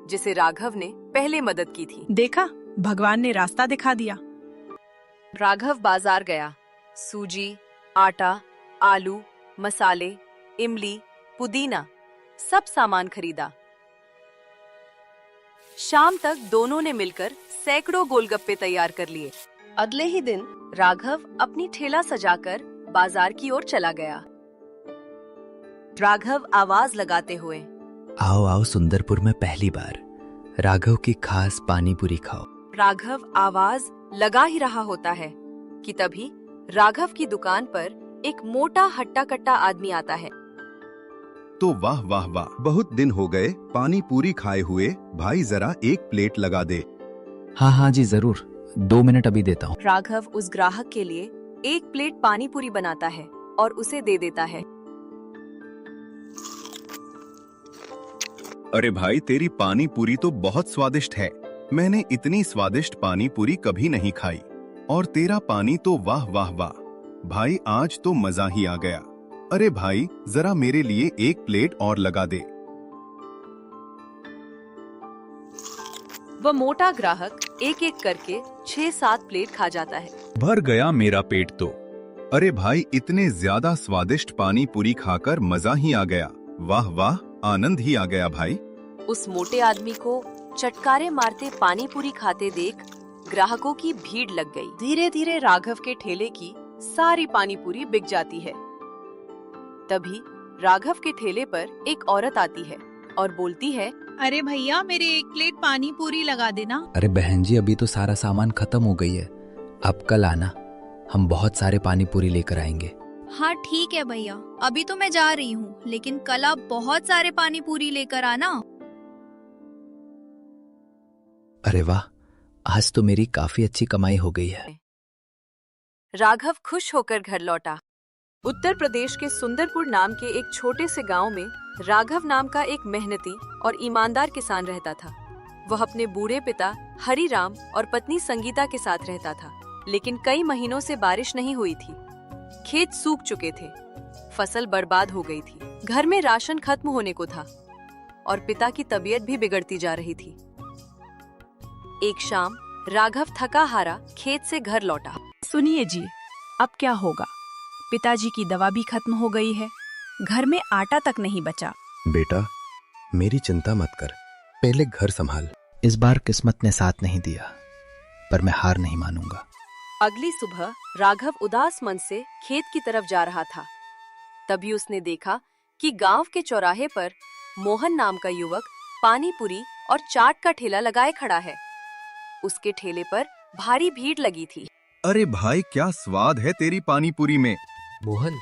जिसे राघव ने पहले मदद की थी। देखा, भगवान ने रास्ता दिखा दिया। राघव बाजार गया। सूजी, आटा, आलू, मसाले, इमली, पुदीना सब सामान खरीदा। शाम तक दोनों ने मिलकर सैकड़ों गोलगप्पे तैयार कर लिए। अगले ही दिन राघव अपनी ठेला सजाकर बाजार की ओर चला गया। राघव आवाज लगाते हुए, आओ आओ सुंदरपुर में पहली बार, राघव की खास पानी पूरी खाओ। राघव आवाज लगा ही रहा होता है कि तभी राघव की दुकान पर एक मोटा हट्टा कट्टा आदमी आता है। तो वाह वाह वाह, बहुत दिन हो गए पानी पूरी खाए हुए, भाई जरा एक प्लेट लगा दे। हाँ हाँ जी जरूर, 2 मिनट अभी देता हूँ। राघव उस ग्राहक के लिए एक प्लेट पानी पूरी बनाता है और उसे दे देता है। अरे भाई, तेरी पानी पूरी तो बहुत स्वादिष्ट है। मैंने इतनी स्वादिष्ट पानी पूरी कभी नहीं खाई, और तेरा पानी तो वाह वाह वाह। भाई आज तो मजा ही आ गया। अरे भाई, जरा मेरे लिए एक प्लेट और लगा दे। वह मोटा ग्राहक एक एक करके 6-7 प्लेट खा जाता है। भर गया मेरा पेट तो। अरे भाई, इतने ज्यादा स्वादिष्ट पानी पूरी खाकर मजा ही आ गया। वाह वाह, आनंद ही आ गया भाई। उस मोटे आदमी को चटकारे मारते पानी पूरी खाते देख ग्राहकों की भीड़ लग गई। धीरे धीरे राघव के ठेले की सारी पानी पूरी बिक जाती है। तभी राघव के ठेले पर एक औरत आती है और बोलती है, अरे भैया, मेरे एक प्लेट पानी पूरी लगा देना। अरे बहन जी, अभी तो सारा सामान खत्म हो गई है, अब कल आना, हम बहुत सारे पानी पूरी लेकर आएंगे। हाँ ठीक है भैया, अभी तो मैं जा रही हूँ, लेकिन कल आप बहुत सारे पानी पूरी लेकर आना। अरे वाह, आज तो मेरी काफी अच्छी कमाई हो गई है। राघव खुश होकर घर लौटा। उत्तर प्रदेश के सुंदरपुर नाम के एक छोटे से गांव में राघव नाम का एक मेहनती और ईमानदार किसान रहता था। वह अपने बूढ़े पिता हरिराम और पत्नी संगीता के साथ रहता था, लेकिन कई महीनों से बारिश नहीं हुई थी। खेत सूख चुके थे, फसल बर्बाद हो गई थी, घर में राशन खत्म होने को था और पिता की तबीयत भी बिगड़ती जा रही थी। एक शाम राघव थका हारा खेत से घर लौटा। सुनिए जी, अब क्या होगा? पिताजी की दवा भी खत्म हो गई है, घर में आटा तक नहीं बचा। बेटा, मेरी चिंता मत कर, पहले घर संभाल। इस बार किस्मत ने साथ नहीं दिया, पर मैं हार नहीं मानूंगा। अगली सुबह राघव उदास मन से खेत की तरफ जा रहा था। तभी उसने देखा कि गांव के चौराहे पर मोहन नाम का युवक पानी पूरी और चाट का ठेला लगाए खड़ा है। उसके ठेले पर भारी भीड़ लगी थी। अरे भाई, क्या स्वाद है तेरी पानी पूरी में। मोहन,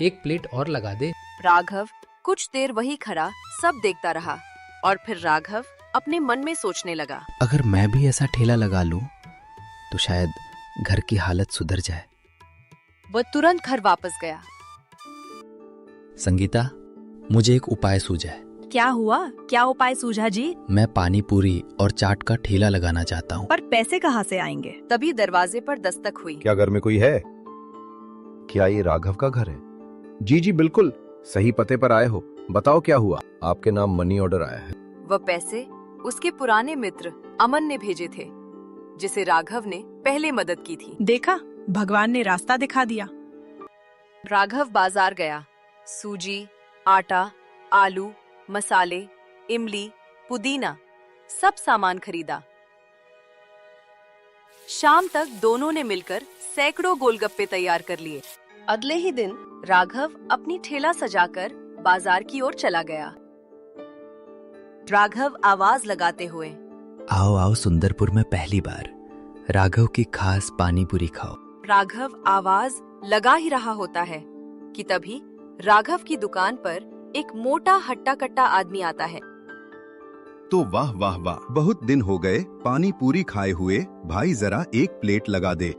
एक प्लेट और लगा दे। राघव कुछ देर वही खड़ा सब देखता रहा और फिर राघव अपने मन में सोचने लगा, अगर मैं भी ऐसा ठेला लगा लूं, तो शायद घर की हालत सुधर जाए। वह तुरंत घर वापस गया। संगीता, मुझे एक उपाय सूझा है। क्या हुआ? क्या उपाय सूझा जी? मैं पानी पूरी और चाट का ठेला लगाना चाहता हूँ। पर पैसे कहाँ से आएंगे? तभी दरवाजे पर दस्तक हुई। क्या घर में कोई है? क्या ये राघव का घर है? जी जी बिल्कुल, सही पते पर आए हो। बताओ क्या हुआ? आपके नाम मनी ऑर्डर आया है। वह पैसे उसके पुराने मित्र अमन ने भेजे थे, जिसे राघव ने पहले मदद की थी। देखा, भगवान ने रास्ता दिखा दिया। राघव बाजार गया। सूजी, आटा, आलू, मसाले, इमली, पुदीना, सब सामान खरीदा। शाम तक दोनों ने मिलकर सैकड़ों गोलगप्पे तैयार कर लिए। अगले ही दिन राघव अपनी ठेला सजाकर बाजार की ओर चला गया। राघव आवाज लगाते हुए, आओ आओ सुंदरपुर में पहली बार, राघव की खास पानी पूरी खाओ। राघव आवाज लगा ही रहा होता है कि तभी राघव की दुकान पर एक मोटा हट्टा कट्टा आदमी आता है। तो वाह वाह वाह, बहुत दिन हो गए पानी पूरी खाए हुए, भाई जरा एक प्लेट लगा दे।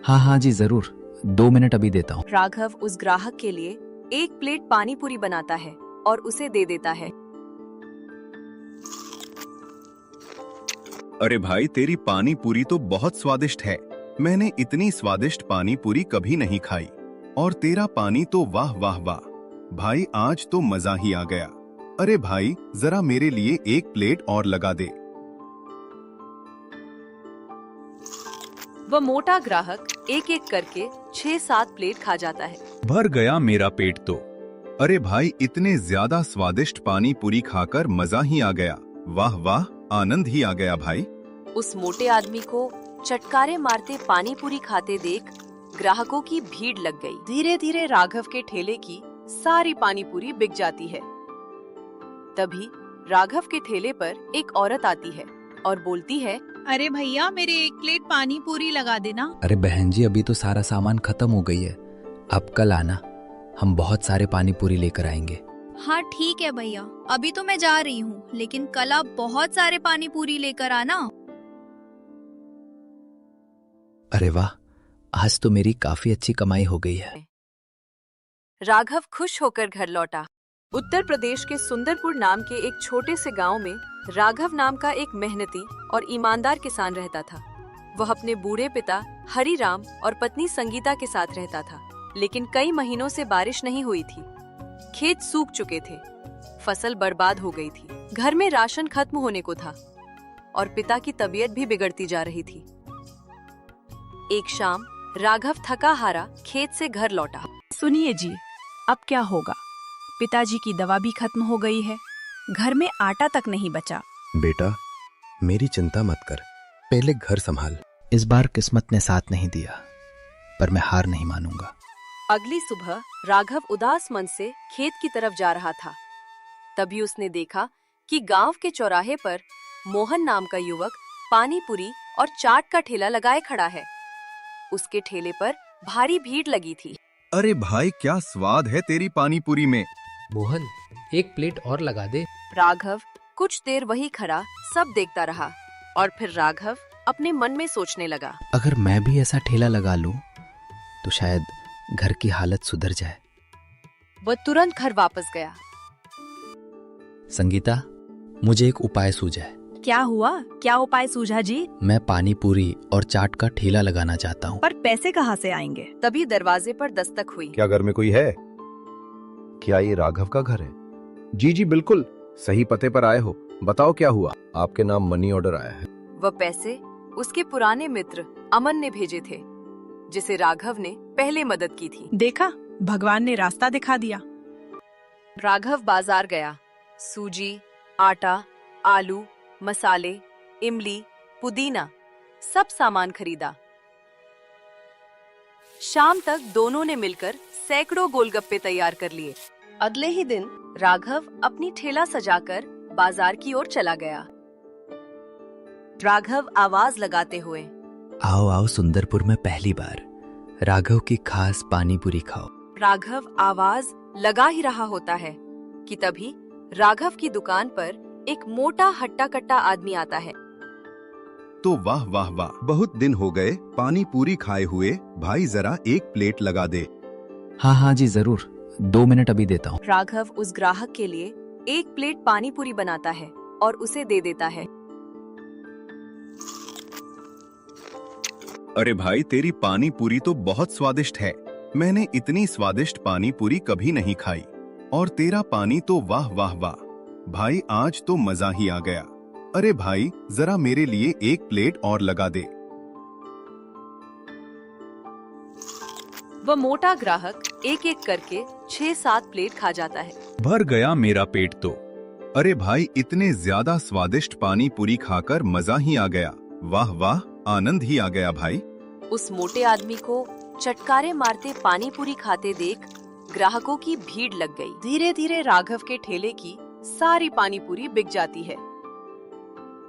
हाँ हाँ जी जरूर, 2 मिनट अभी देता हूँ। राघव उस ग्राहक के लिए एक प्लेट पानी पूरी बनाता है और उसे दे देता है। अरे भाई, तेरी पानी पूरी तो बहुत स्वादिष्ट है। मैंने इतनी स्वादिष्ट पानी पूरी कभी नहीं खाई, और तेरा पानी तो वाह वाह वाह। भाई आज तो मजा ही आ गया। अरे भाई, जरा मेरे लिए एक प्लेट और लगा दे। वह मोटा ग्राहक एक एक करके 6-7 प्लेट खा जाता है। भर गया मेरा पेट तो। अरे भाई, इतने ज्यादा स्वादिष्ट पानी पूरी खाकर मजा ही आ गया। वाह वाह, आनंद ही आ गया भाई। उस मोटे आदमी को चटकारे मारते पानी पूरी खाते देख ग्राहकों की भीड़ लग गई। धीरे धीरे राघव के ठेले की सारी पानी पूरी बिक जाती है। तभी राघव के ठेले पर एक औरत आती है और बोलती है, अरे भैया मेरे 1 प्लेट पानी पूरी लगा देना। अरे बहन जी, अभी तो सारा सामान खत्म हो गई है। आप कल आना, हम बहुत सारे पानी पूरी लेकर आएंगे। हाँ ठीक है भैया, अभी तो मैं जा रही हूँ, लेकिन कल आप बहुत सारे पानी पूरी लेकर आना। अरे वाह, आज तो मेरी काफी अच्छी कमाई हो गई है। राघव खुश होकर घर लौटा। उत्तर प्रदेश के सुंदरपुर नाम के एक छोटे से गांव में राघव नाम का एक मेहनती और ईमानदार किसान रहता था। वह अपने बूढ़े पिता हरिराम और पत्नी संगीता के साथ रहता था, लेकिन कई महीनों से बारिश नहीं हुई थी। खेत सूख चुके थे, फसल बर्बाद हो गई थी, घर में राशन खत्म होने को था और पिता की तबीयत भी बिगड़ती जा रही थी। एक शाम राघव थका हारा खेत से घर लौटा। सुनिए जी, अब क्या होगा? पिताजी की दवा भी खत्म हो गई है, घर में आटा तक नहीं बचा। बेटा, मेरी चिंता मत कर, पहले घर संभाल। इस बार किस्मत ने साथ नहीं दिया, पर मैं हार नहीं मानूंगा। अगली सुबह राघव उदास मन से खेत की तरफ जा रहा था। तभी उसने देखा कि गांव के चौराहे पर मोहन नाम का युवक पानी पूरी और चाट का ठेला लगाए खड़ा है। उसके ठेले पर भारी भीड़ लगी थी। अरे भाई, क्या स्वाद है तेरी पानी पूरी में। मोहन, 1 प्लेट और लगा दे। राघव कुछ देर वही खड़ा सब देखता रहा और फिर राघव अपने मन में सोचने लगा, अगर मैं भी ऐसा ठेला लगा लूं, तो शायद घर की हालत सुधर जाए। वह तुरंत घर वापस गया। संगीता, मुझे एक उपाय सूझा है। क्या हुआ? क्या उपाय सूझा जी? मैं पानी पूरी और चाट का ठेला लगाना चाहता हूँ। पर पैसे कहाँ से आएंगे? तभी दरवाजे पर दस्तक हुई। क्या घर में कोई है? क्या ये राघव का घर है? जी बिल्कुल, सही पते पर आए हो। बताओ क्या हुआ? आपके नाम मनी ऑर्डर आया है। वह पैसे उसके पुराने मित्र अमन ने भेजे थे, जिसे राघव ने पहले मदद की थी। देखा, भगवान ने रास्ता दिखा दिया। राघव बाजार गया। सूजी, आटा, आलू, मसाले, इमली, पुदीना, सब सामान खरीदा। शाम तक दोनों ने मिलकर सैकड़ों गोलगप्पे तैयार कर लिए। अगले ही दिन राघव अपनी ठेला सजाकर बाजार की ओर चला गया। राघव आवाज लगाते हुए, आओ आओ सुंदरपुर में पहली बार, राघव की खास पानी पूरी खाओ। राघव आवाज लगा ही रहा होता है कि तभी राघव की दुकान पर एक मोटा हट्टा कट्टा आदमी आता है। तो वाह वाह वाह, बहुत दिन हो गए पानी पूरी खाए हुए। भाई जरा 1 प्लेट लगा दे। हाँ हाँ जी जरूर, 2 मिनट अभी देता हूँ। राघव उस ग्राहक के लिए 1 प्लेट पानी पूरी बनाता है और उसे दे देता है। अरे भाई, तेरी पानी पूरी तो बहुत स्वादिष्ट है। मैंने इतनी स्वादिष्ट पानी पूरी कभी नहीं खाई। और तेरा पानी तो वाह वाह वाह। भाई, आज तो मजा ही आ गया। अरे भाई, जरा मेरे लिए 1 प्लेट और लगा दे। वह मोटा ग्राहक एक एक करके 6-7 प्लेट खा जाता है। भर गया मेरा पेट तो। अरे भाई, इतने ज्यादा स्वादिष्ट पानी पूरी खाकर मजा ही आ गया। वाह वाह, आनंद ही आ गया भाई। उस मोटे आदमी को चटकारे मारते पानी पूरी खाते देख ग्राहकों की भीड़ लग गई। धीरे धीरे राघव के ठेले की सारी पानी पूरी बिक जाती है।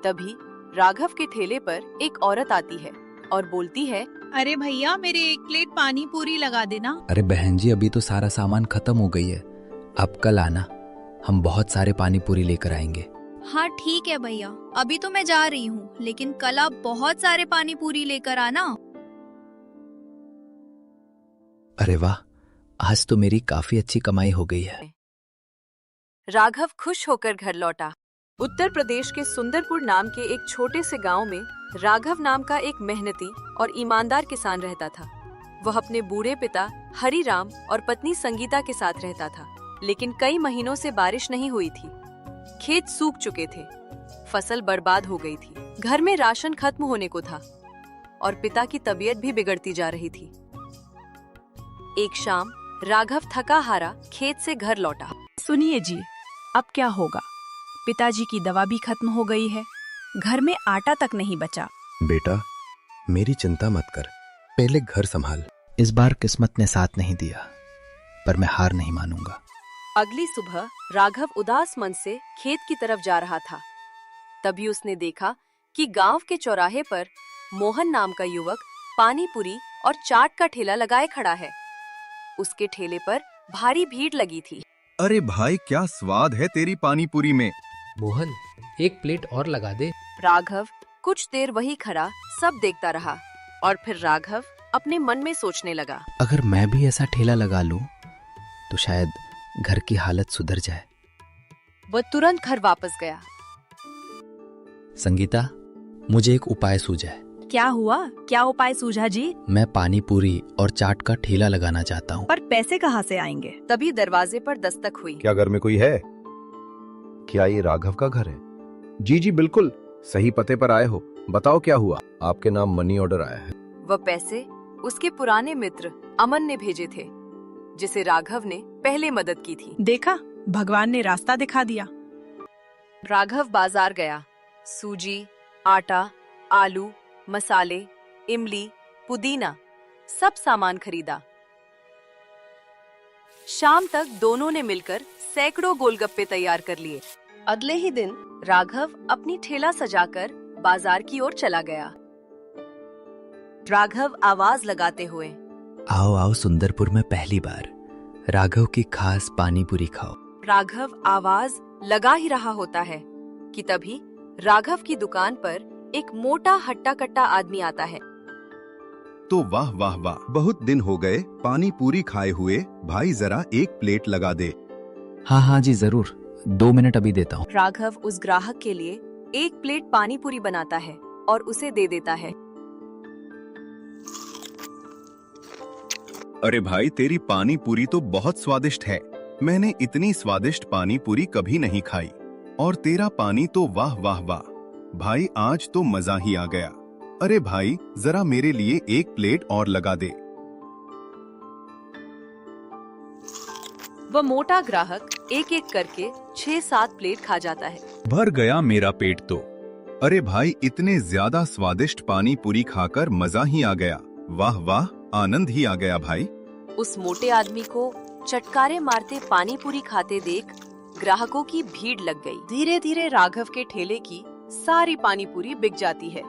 तभी राघव के ठेले पर एक औरत आती है और बोलती है, अरे भैया मेरे 1 प्लेट पानी पूरी लगा देना। अरे बहन जी, अभी तो सारा सामान खत्म हो गई है। आप कल आना, हम बहुत सारे पानी पूरी लेकर आएंगे। हाँ ठीक है भैया, अभी तो मैं जा रही हूँ, लेकिन कल आप बहुत सारे पानी पूरी लेकर आना। अरे वाह, आज तो मेरी काफी अच्छी कमाई हो गई है। राघव खुश होकर घर लौटा। उत्तर प्रदेश के सुंदरपुर नाम के एक छोटे से गांव में राघव नाम का एक मेहनती और ईमानदार किसान रहता था। वह अपने बूढ़े पिता हरिराम और पत्नी संगीता के साथ रहता था, लेकिन कई महीनों से बारिश नहीं हुई थी। खेत सूख चुके थे, फसल बर्बाद हो गई थी, घर में राशन खत्म होने को था और पिता की तबीयत भी बिगड़ती जा रही थी। एक शाम राघव थका हारा खेत से घर लौटा। सुनिए जी, अब क्या होगा? पिताजी की दवा भी खत्म हो गई है, घर में आटा तक नहीं बचा। बेटा, मेरी चिंता मत कर, पहले घर संभाल। इस बार किस्मत ने साथ नहीं दिया, पर मैं हार नहीं मानूंगा। अगली सुबह राघव उदास मन से खेत की तरफ जा रहा था। तभी उसने देखा कि गांव के चौराहे पर मोहन नाम का युवक पानी पूरी और चाट का ठेला लगाए खड़ा है। उसके ठेले पर भारी भीड़ लगी थी। अरे भाई, क्या स्वाद है तेरी पानी पूरी में। मोहन, एक प्लेट और लगा दे। राघव कुछ देर वही खड़ा सब देखता रहा और फिर राघव अपने मन में सोचने लगा, अगर मैं भी ऐसा ठेला लगा लूं तो शायद घर की हालत सुधर जाए। वह तुरंत घर वापस गया। संगीता, मुझे एक उपाय सूझा है। क्या हुआ? क्या उपाय सूझा जी? मैं पानी पूरी और चाट का ठेला लगाना चाहता हूँ। पर पैसे कहाँ से आएंगे? तभी दरवाजे पर दस्तक हुई। क्या घर में कोई है? क्या ये राघव का घर है? जी जी बिल्कुल, सही पते पर आए हो। बताओ क्या हुआ? आपके नाम मनी ऑर्डर आया है। वह पैसे उसके पुराने मित्र अमन ने भेजे थे, जिसे राघव ने पहले मदद की थी। देखा, भगवान ने रास्ता दिखा दिया। राघव बाजार गया। सूजी, आटा, आलू, मसाले, इमली, पुदीना सब सामान खरीदा। शाम तक दोनों ने मिलकर सैकड़ों गोलगप्पे तैयार कर लिए। अगले ही दिन राघव अपनी ठेला सजाकर बाजार की ओर चला गया। राघव आवाज लगाते हुए, आओ आओ सुंदरपुर में पहली बार, राघव की खास पानी पूरी खाओ। राघव आवाज लगा ही रहा होता है कि तभी राघव की दुकान पर एक मोटा हट्टा कट्टा आदमी आता है। तो वाह वाह वाह, बहुत दिन हो गए पानी पूरी खाए हुए। भाई जरा एक प्लेट लगा दे। हाँ हाँ जी जरूर, 2 मिनट अभी देता हूँ। राघव उस ग्राहक के लिए एक प्लेट पानी पूरी बनाता है और उसे दे देता है। अरे भाई, तेरी पानी पूरी तो बहुत स्वादिष्ट है। मैंने इतनी स्वादिष्ट पानी पूरी कभी नहीं खाई। और तेरा पानी तो वाह वाह वाह। भाई, आज तो मजा ही आ गया। अरे भाई, जरा मेरे लिए एक प्लेट और लगा दे। वह मोटा ग्राहक एक एक करके 6-7 प्लेट खा जाता है। भर गया मेरा पेट तो। अरे भाई, इतने ज्यादा स्वादिष्ट पानी पूरी खाकर मजा ही आ गया। वाह वाह, आनंद ही आ गया भाई। उस मोटे आदमी को चटकारे मारते पानी पूरी खाते देख ग्राहकों की भीड़ लग गई। धीरे धीरे राघव के ठेले की सारी पानी पूरी बिक जाती है।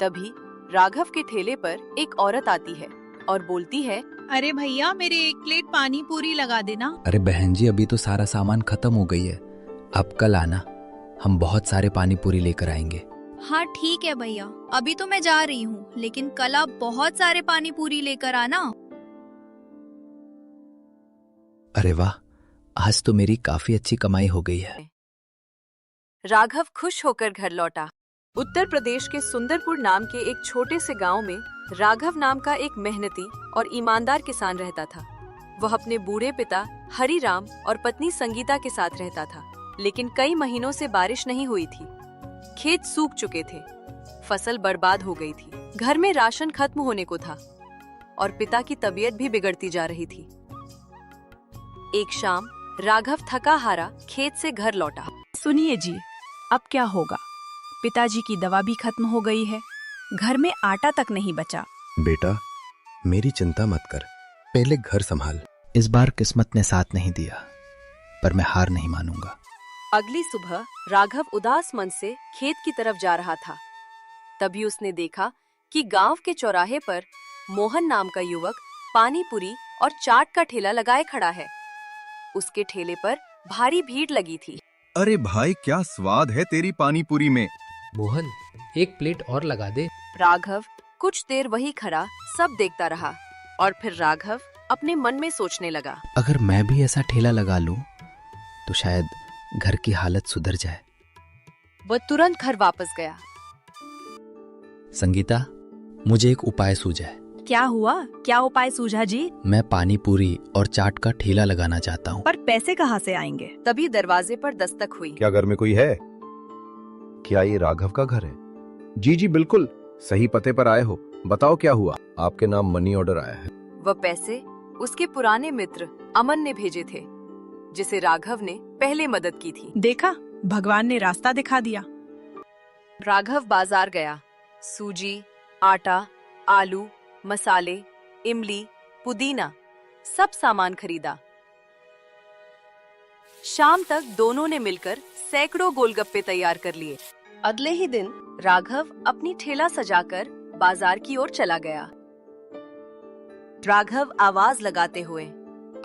तभी राघव के ठेले पर एक औरत आती है और बोलती है, अरे भैया, मेरे एक प्लेट पानी पूरी लगा देना। अरे बहन जी, अभी तो सारा सामान खत्म हो गई है। आप कल आना, हम बहुत सारे पानी पूरी लेकर आएंगे। हाँ ठीक है भैया, अभी तो मैं जा रही हूँ, लेकिन कल आप बहुत सारे पानी पूरी लेकर आना। अरे वाह, आज तो मेरी काफी अच्छी कमाई हो गई है। राघव खुश होकर घर लौटा। उत्तर प्रदेश के सुंदरपुर नाम के एक छोटे से गांव में राघव नाम का एक मेहनती और ईमानदार किसान रहता था। वह अपने बूढ़े पिता हरिराम और पत्नी संगीता के साथ रहता था, लेकिन कई महीनों से बारिश नहीं हुई थी। खेत सूख चुके थे, फसल बर्बाद हो गई थी, घर में राशन खत्म होने को था और पिता की तबीयत भी बिगड़ती जा रही थी। एक शाम राघव थका हारा खेत से घर लौटा। सुनिए जी, अब क्या होगा? पिताजी की दवा भी खत्म हो गई है, घर में आटा तक नहीं बचा। बेटा, मेरी चिंता मत कर, पहले घर संभाल। इस बार किस्मत ने साथ नहीं दिया, पर मैं हार नहीं मानूंगा। अगली सुबह राघव उदास मन से खेत की तरफ जा रहा था। तभी उसने देखा कि गांव के चौराहे पर मोहन नाम का युवक पानी पूरी और चाट का ठेला लगाए खड़ा है। उसके ठेले पर भारी भीड़ लगी थी। अरे भाई, क्या स्वाद है तेरी पानी पूरी में। मोहन, एक प्लेट और लगा दे। राघव कुछ देर वही खड़ा सब देखता रहा और फिर राघव अपने मन में सोचने लगा, अगर मैं भी ऐसा ठेला लगा लूं तो शायद घर की हालत सुधर जाए। वह तुरंत घर वापस गया। संगीता, मुझे एक उपाय सूझा है। क्या हुआ? क्या उपाय सूझा जी? मैं पानी पूरी और चाट का ठेला लगाना चाहता हूँ। पर पैसे कहाँ से आएंगे? तभी दरवाजे पर दस्तक हुई। क्या घर में कोई है? क्या ये राघव का घर है? जी जी बिल्कुल, सही पते पर आए हो। बताओ क्या हुआ? आपके नाम मनी ऑर्डर आया है। वह पैसे उसके पुराने मित्र अमन ने भेजे थे, जिसे राघव ने पहले मदद की थी। देखा, भगवान ने रास्ता दिखा दिया। राघव बाजार गया। सूजी, आटा, आलू, मसाले, इमली, पुदीना सब सामान खरीदा। शाम तक दोनों ने मिलकर सैकड़ों गोलगप्पे तैयार कर लिए। अगले ही दिन राघव अपनी ठेला सजाकर बाजार की ओर चला गया। राघव आवाज लगाते हुए,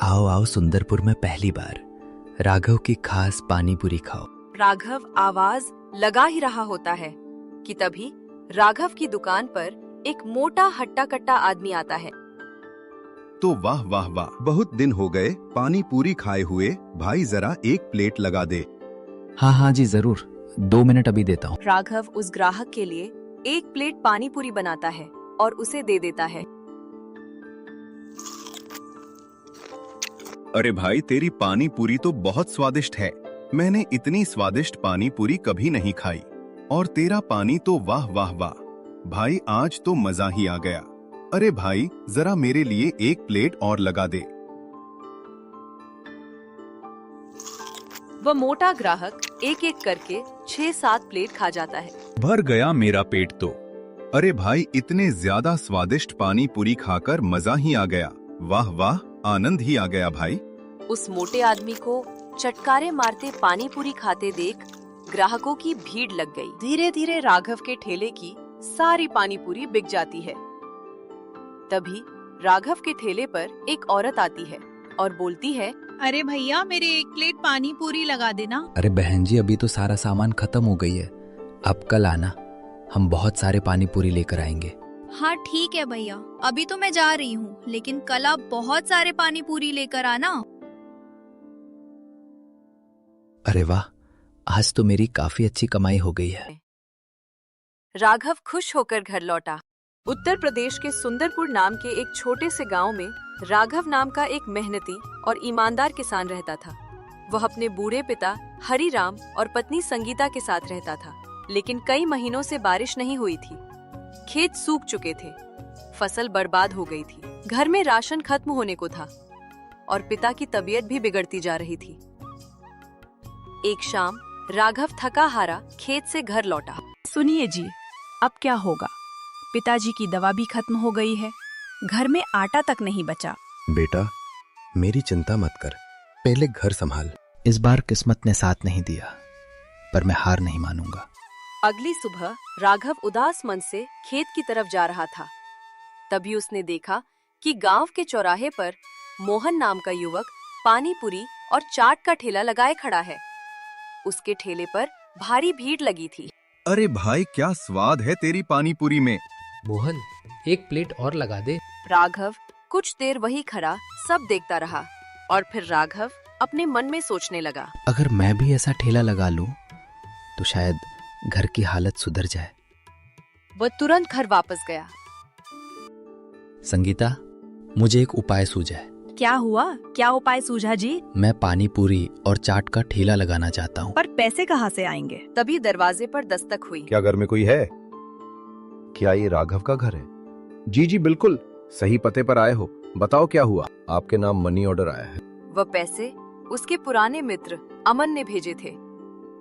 आओ आओ सुंदरपुर में पहली बार, राघव की खास पानी पूरी खाओ। राघव आवाज लगा ही रहा होता है कि तभी राघव की दुकान पर एक मोटा हट्टा कट्टा आदमी आता है। तो वाह वाह वाह, बहुत दिन हो गए पानी पूरी खाए हुए, भाई जरा एक प्लेट लगा दे। हाँ हाँ जी जरूर, 2 मिनट अभी देता हूँ। राघव उस ग्राहक के लिए एक प्लेट पानी पूरी बनाता है और उसे दे देता है। अरे भाई तेरी पानी पूरी तो बहुत स्वादिष्ट है, मैंने इतनी स्वादिष्ट पानी पूरी कभी नहीं खाई। और तेरा पानी तो वाह वाह वाह, भाई आज तो मजा ही आ गया। अरे भाई जरा मेरे लिए एक प्लेट और लगा दे। वह मोटा ग्राहक एक एक करके 6-7 प्लेट खा जाता है। भर गया मेरा पेट तो। अरे भाई इतने ज्यादा स्वादिष्ट पानी पूरी खाकर मजा ही आ गया। वाह वाह, आनंद ही आ गया भाई। उस मोटे आदमी को चटकारे मारते पानी पूरी खाते देख ग्राहकों की भीड़ लग गई। धीरे धीरे राघव के ठेले की सारी पानी पूरी बिक जाती है। तभी राघव के ठेले पर एक औरत आती है और बोलती है, अरे भैया मेरे 1 प्लेट पानी पूरी लगा देना। अरे बहन जी अभी तो सारा सामान खत्म हो गई है, अब कल आना, हम बहुत सारे पानी पूरी लेकर आएंगे। हाँ ठीक है भैया, अभी तो मैं जा रही हूँ, लेकिन कल आप बहुत सारे पानी पूरी लेकर आना। अरे वाह, आज तो मेरी काफी अच्छी कमाई हो गई है। राघव खुश होकर घर लौटा। उत्तर प्रदेश के सुंदरपुर नाम के एक छोटे से गांव में राघव नाम का एक मेहनती और ईमानदार किसान रहता था। वह अपने बूढ़े पिता हरिराम और पत्नी संगीता के साथ रहता था, लेकिन कई महीनों से बारिश नहीं हुई थी। खेत सूख चुके थे, फसल बर्बाद हो गई थी, घर में राशन खत्म होने को था और पिता की तबीयत भी बिगड़ती जा रही थी। एक शाम राघव थका हारा खेत से घर लौटा। सुनिए जी, अब क्या होगा? पिताजी की दवा भी खत्म हो गई है, घर में आटा तक नहीं बचा। बेटा मेरी चिंता मत कर, पहले घर संभाल। इस बार किस्मत ने साथ नहीं दिया, पर मैं हार नहीं मानूंगा। अगली सुबह राघव उदास मन से खेत की तरफ जा रहा था। तभी उसने देखा कि गांव के चौराहे पर मोहन नाम का युवक पानी पूरी और चाट का ठेला लगाए खड़ा है। उसके ठेले पर भारी भीड़ लगी थी। अरे भाई क्या स्वाद है तेरी पानी पूरी में। मोहन, एक प्लेट और लगा दे। राघव कुछ देर वही खड़ा सब देखता रहा और फिर राघव अपने मन में सोचने लगा, अगर मैं भी ऐसा ठेला लगा लूं तो शायद घर की हालत सुधर जाए। वह तुरंत घर वापस गया। संगीता, मुझे एक उपाय सूझा है। क्या हुआ? क्या उपाय सूझा जी? मैं पानी पूरी और चाट का ठेला लगाना चाहता हूँ। पर पैसे कहाँ से आएंगे? तभी दरवाजे पर दस्तक हुई। क्या घर में कोई है? क्या ये राघव का घर है? जी जी बिल्कुल, सही पते पर आए हो, बताओ क्या हुआ? आपके नाम मनी ऑर्डर आया है। वह पैसे उसके पुराने मित्र अमन ने भेजे थे,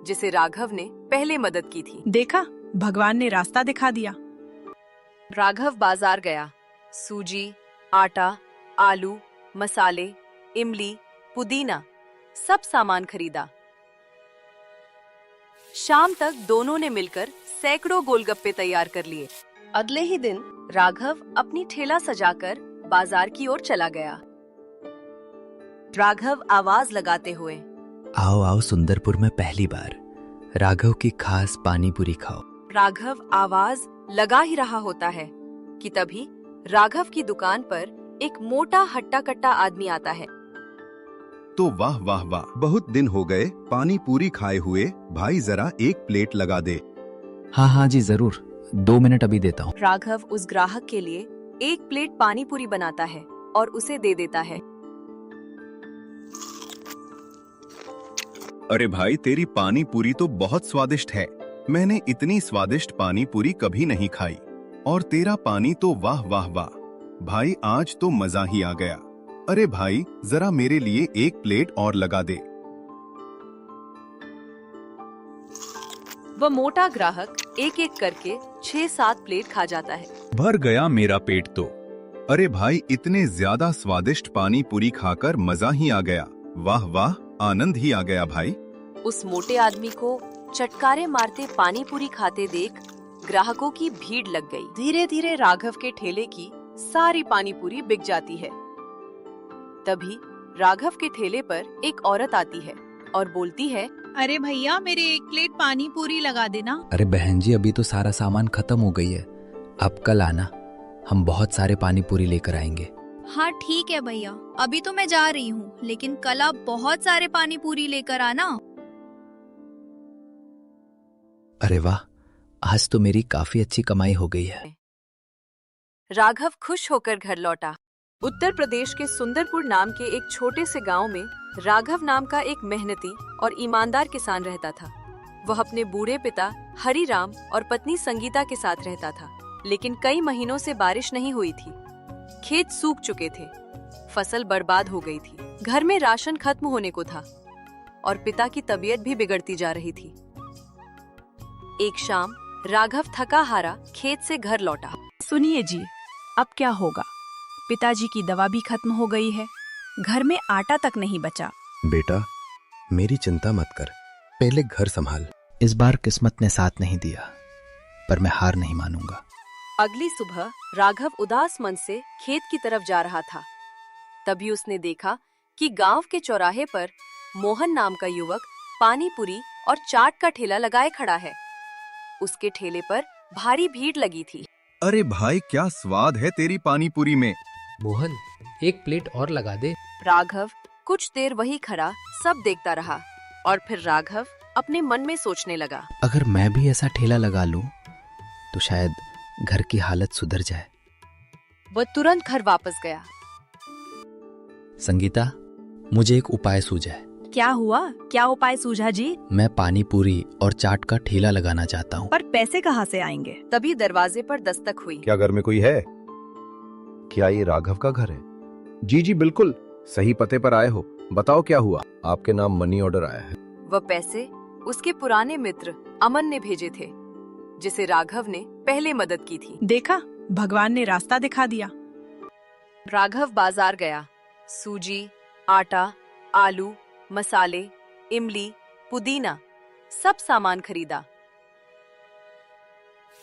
जिसे राघव ने पहले मदद की थी। देखा, भगवान ने रास्ता दिखा दिया। राघव बाजार गया, सूजी, आटा, आलू, मसाले, इमली, पुदीना, सब सामान खरीदा। शाम तक दोनों ने मिलकर सैकड़ों गोलगप्पे तैयार कर लिए। अगले ही दिन राघव अपनी ठेला सजाकर बाजार की ओर चला गया। राघव आवाज लगाते हुए, आओ आओ सुंदरपुर में पहली बार, राघव की खास पानी पूरी खाओ। राघव आवाज लगा ही रहा होता है कि तभी राघव की दुकान पर एक मोटा हट्टा कट्टा आदमी आता है। तो वाह वाह वाह, बहुत दिन हो गए पानी पूरी खाए हुए, भाई जरा एक प्लेट लगा दे। हाँ हाँ जी जरूर, 2 मिनट अभी देता हूँ। राघव उस ग्राहक के लिए एक प्लेट पानी पूरी बनाता है और उसे दे देता है। अरे भाई तेरी पानी पूरी तो बहुत स्वादिष्ट है, मैंने इतनी स्वादिष्ट पानी पूरी कभी नहीं खाई। और तेरा पानी तो वाह वाह वाह, भाई आज तो मजा ही आ गया। अरे भाई जरा मेरे लिए एक प्लेट और लगा दे। वह मोटा ग्राहक एक एक करके 6-7 प्लेट खा जाता है। भर गया मेरा पेट तो। अरे भाई इतने ज्यादा स्वादिष्ट पानी पूरी खाकर मजा ही आ गया। वाह वाह, आनंद ही आ गया भाई। उस मोटे आदमी को चटकारे मारते पानी पूरी खाते देख ग्राहकों की भीड़ लग गई। धीरे धीरे राघव के ठेले की सारी पानी पूरी बिक जाती है। तभी राघव के ठेले पर एक औरत आती है और बोलती है, अरे भैया मेरे 1 प्लेट पानी पूरी लगा देना। अरे बहन जी, अभी तो सारा सामान खत्म हो गई है, आप कल आना, हम बहुत सारे पानी पूरी लेकर आएंगे। हाँ ठीक है भैया, अभी तो मैं जा रही हूँ, लेकिन कल आप बहुत सारे पानी पूरी लेकर आना। अरे वाह, आज तो मेरी काफी अच्छी कमाई हो गई है। राघव खुश होकर घर लौटा। उत्तर प्रदेश के सुंदरपुर नाम के एक छोटे से गांव में राघव नाम का एक मेहनती और ईमानदार किसान रहता था। वह अपने बूढ़े पिता हरिराम और पत्नी संगीता के साथ रहता था, लेकिन कई महीनों से बारिश नहीं हुई थी। खेत सूख चुके थे, फसल बर्बाद हो गई थी, घर में राशन खत्म होने को था और पिता की तबीयत भी बिगड़ती जा रही थी। एक शाम राघव थका हारा खेत से घर लौटा। सुनिए जी, अब क्या होगा? पिताजी की दवा भी खत्म हो गई है, घर में आटा तक नहीं बचा। बेटा, मेरी चिंता मत कर, पहले घर संभाल। इस बार किस्मत ने साथ नहीं दिया, पर मैं हार नहीं मानूंगा। अगली सुबह राघव उदास मन से खेत की तरफ जा रहा था। तभी उसने देखा कि गांव के चौराहे पर मोहन नाम का युवक पानी पूरी और चाट का ठेला लगाए खड़ा है। उसके ठेले पर भारी भीड़ लगी थी। अरे भाई, क्या स्वाद है तेरी पानी पूरी में। मोहन, 1 प्लेट और लगा दे। राघव कुछ देर वही खड़ा सब देखता रहा और फिर राघव अपने मन में सोचने लगा, अगर मैं भी ऐसा ठेला लगा लूं, तो शायद घर की हालत सुधर जाए। वह तुरंत घर वापस गया। संगीता, मुझे एक उपाय सूझा है। क्या हुआ? क्या उपाय सूझा जी? मैं पानी पूरी और चाट का ठेला लगाना चाहता हूँ। पर पैसे कहाँ से आएंगे? तभी दरवाजे पर दस्तक हुई। क्या घर में कोई है? क्या ये राघव का घर है? जी जी बिल्कुल, सही पते पर आए हो, बताओ क्या हुआ? आपके नाम मनी ऑर्डर आया है। वह पैसे उसके पुराने मित्र अमन ने भेजे थे, जिसे राघव ने पहले मदद की थी। देखा, भगवान ने रास्ता दिखा दिया। राघव बाजार गया, सूजी, आटा, आलू, मसाले, इमली, पुदीना, सब सामान खरीदा।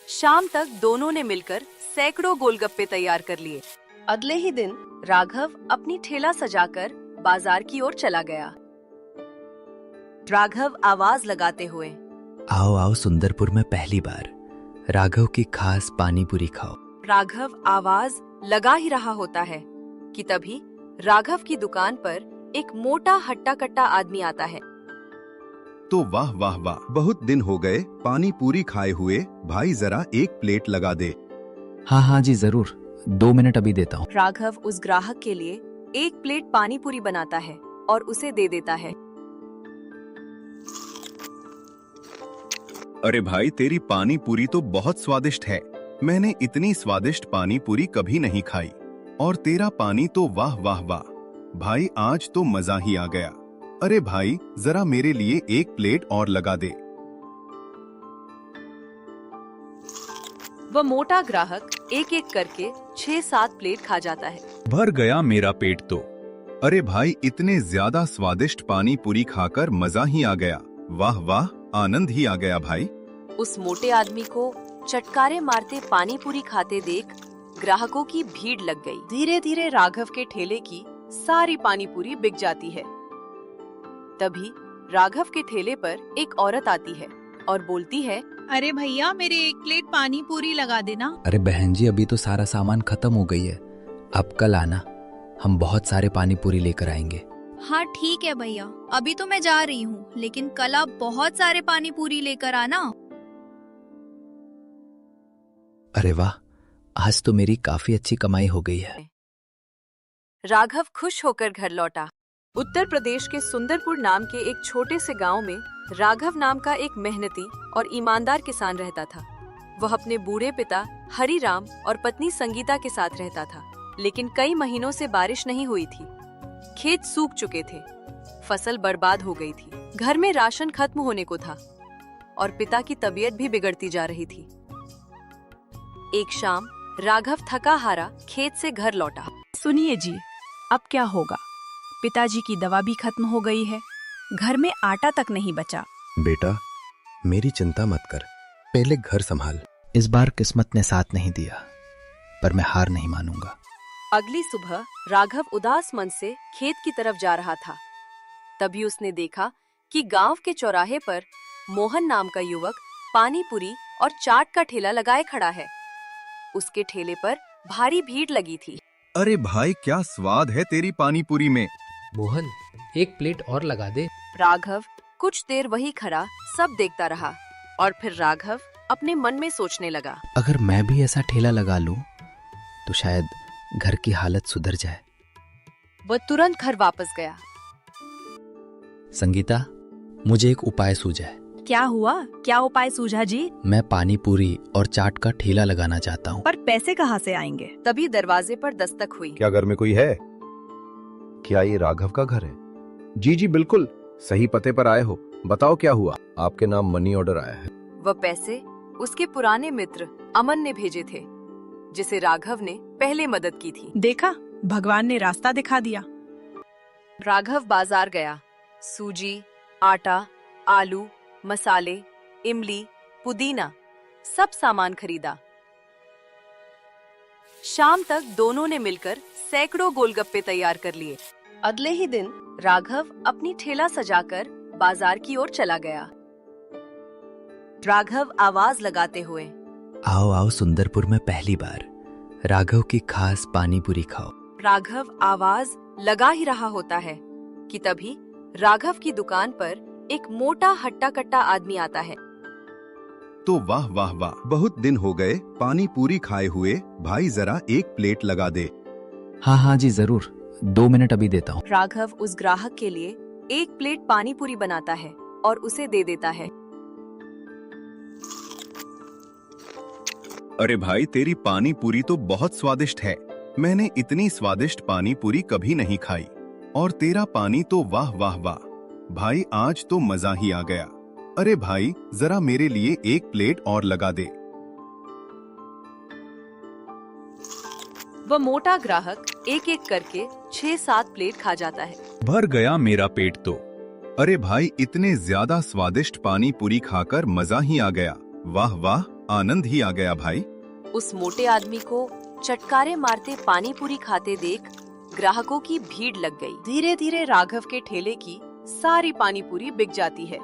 शाम तक दोनों ने मिलकर सैकड़ों गोलगप्पे तैयार कर लिए। अगले ही दिन राघव अपनी ठेला सजाकर बाजार की ओर चला गया। राघव आवाज लगाते हुए, आओ आओ सुंदरपुर में पहली बार, राघव की खास पानी पूरी खाओ। राघव आवाज लगा ही रहा होता है कि तभी राघव की दुकान पर एक मोटा हट्टा कट्टा आदमी आता है। तो वाह वाह वाह, बहुत दिन हो गए पानी पूरी खाए हुए, भाई जरा 1 प्लेट लगा दे। हाँ हाँ जी जरूर, 2 मिनट अभी देता हूँ। राघव उस ग्राहक के लिए 1 प्लेट पानी पूरी बनाता है और उसे दे देता है। अरे भाई, तेरी पानी पूरी तो बहुत स्वादिष्ट है, मैंने इतनी स्वादिष्ट पानी पूरी कभी नहीं खाई, और तेरा पानी तो वाह वाह वाह, भाई आज तो मजा ही आ गया। अरे भाई, जरा मेरे लिए 1 प्लेट और लगा दे। वह मोटा ग्राहक एक एक करके 6-7 प्लेट खा जाता है। भर गया मेरा पेट तो। अरे भाई, इतने ज्यादा स्वादिष्ट पानी पूरी खाकर मजा ही आ गया, वाह वाह, आनंद ही आ गया भाई। उस मोटे आदमी को चटकारे मारते पानी पूरी खाते देख ग्राहकों की भीड़ लग गई। धीरे धीरे राघव के ठेले की सारी पानी पूरी बिक जाती है। तभी राघव के ठेले पर एक औरत आती है और बोलती है, अरे भैया मेरे 1 प्लेट पानी पूरी लगा देना। अरे बहन जी, अभी तो सारा सामान खत्म हो गई है, आप कल आना, हम बहुत सारे पानी पूरी लेकर आएंगे। हाँ ठीक है भैया, अभी तो मैं जा रही हूँ, लेकिन कल आप बहुत सारे पानी पूरी लेकर आना। अरे वाह, आज तो मेरी काफी अच्छी कमाई हो गई है। राघव खुश होकर घर लौटा। उत्तर प्रदेश के सुंदरपुर नाम के एक छोटे से गांव में राघव नाम का एक मेहनती और ईमानदार किसान रहता था। वह अपने बूढ़े पिता हरिराम और पत्नी संगीता के साथ रहता था, लेकिन कई महीनों से बारिश नहीं हुई थी। खेत सूख चुके थे, फसल बर्बाद हो गई थी, घर में राशन खत्म होने को था और पिता की तबीयत भी बिगड़ती जा रही थी। एक शाम राघव थका हारा खेत से घर लौटा। सुनिए जी, अब क्या होगा? पिताजी की दवा भी खत्म हो गई है, घर में आटा तक नहीं बचा। बेटा, मेरी चिंता मत कर, पहले घर संभाल। इस बार किस्मत ने साथ नहीं दिया, पर मैं हार नहीं मानूंगा। अगली सुबह राघव उदास मन से खेत की तरफ जा रहा था। तभी उसने देखा कि गांव के चौराहे पर मोहन नाम का युवक पानी पूरी और चाट का ठेला लगाए खड़ा है। उसके ठेले पर भारी भीड़ लगी थी। अरे भाई, क्या स्वाद है तेरी पानी पूरी में। मोहन, एक प्लेट और लगा दे। राघव कुछ देर वही खड़ा सब देखता रहा और फिर राघव अपने मन में सोचने लगा, अगर मैं भी ऐसा ठेला लगा लूं तो शायद घर की हालत सुधर जाए। वह तुरंत घर वापस गया। संगीता, मुझे एक उपाय सूझा है। क्या हुआ? क्या उपाय सूझा जी? मैं पानी पूरी और चाट का ठेला लगाना चाहता हूँ। पर पैसे कहाँ से आएंगे? तभी दरवाजे पर दस्तक हुई। क्या घर में कोई है? क्या ये राघव का घर है? जी जी बिल्कुल, सही पते पर आए हो। बताओ क्या हुआ? आपके नाम मनी ऑर्डर आया है। वह पैसे उसके पुराने मित्र अमन ने भेजे थे, जिसे राघव ने पहले मदद की थी। देखा, भगवान ने रास्ता दिखा दिया। राघव बाजार गया। सूजी, आटा, आलू, मसाले, इमली, पुदीना, सब सामान खरीदा। शाम तक दोनों ने मिलकर सैकड़ों गोलगप्पे तैयार कर लिए। अगले ही दिन राघव अपनी ठेला सजाकर बाजार की ओर चला गया। राघव आवाज लगाते हुए, आओ आओ सुंदरपुर में पहली बार, राघव की खास पानी पूरी खाओ। राघव आवाज लगा ही रहा होता है कि तभी राघव की दुकान पर एक मोटा हट्टा कट्टा आदमी आता है। तो वाह वाह वाह, बहुत दिन हो गए पानी पूरी खाए हुए। भाई जरा एक प्लेट लगा दे। हाँ हाँ जी जरूर, 2 मिनट अभी देता हूँ। राघव उस ग्राहक के लिए एक प्लेट पानी पूरी बनाता है और उसे दे देता है। अरे भाई, तेरी पानी पूरी तो बहुत स्वादिष्ट है। मैंने इतनी स्वादिष्ट पानी पूरी कभी नहीं खाई। और तेरा पानी तो वाह वाह वाह। भाई, आज तो मजा ही आ गया। अरे भाई, जरा मेरे लिए एक प्लेट और लगा दे। वह मोटा ग्राहक एक एक करके 6-7 प्लेट खा जाता है। भर गया मेरा पेट तो। अरे भाई, इतने ज्यादा स्वादिष्ट पानी पूरी खाकर मजा ही आ गया। वाह वाह, आनंद ही आ गया भाई। उस मोटे आदमी को चटकारे मारते पानी पूरी खाते देख ग्राहकों की भीड़ लग गई। धीरे धीरे राघव के ठेले की सारी पानी पूरी बिक जाती है।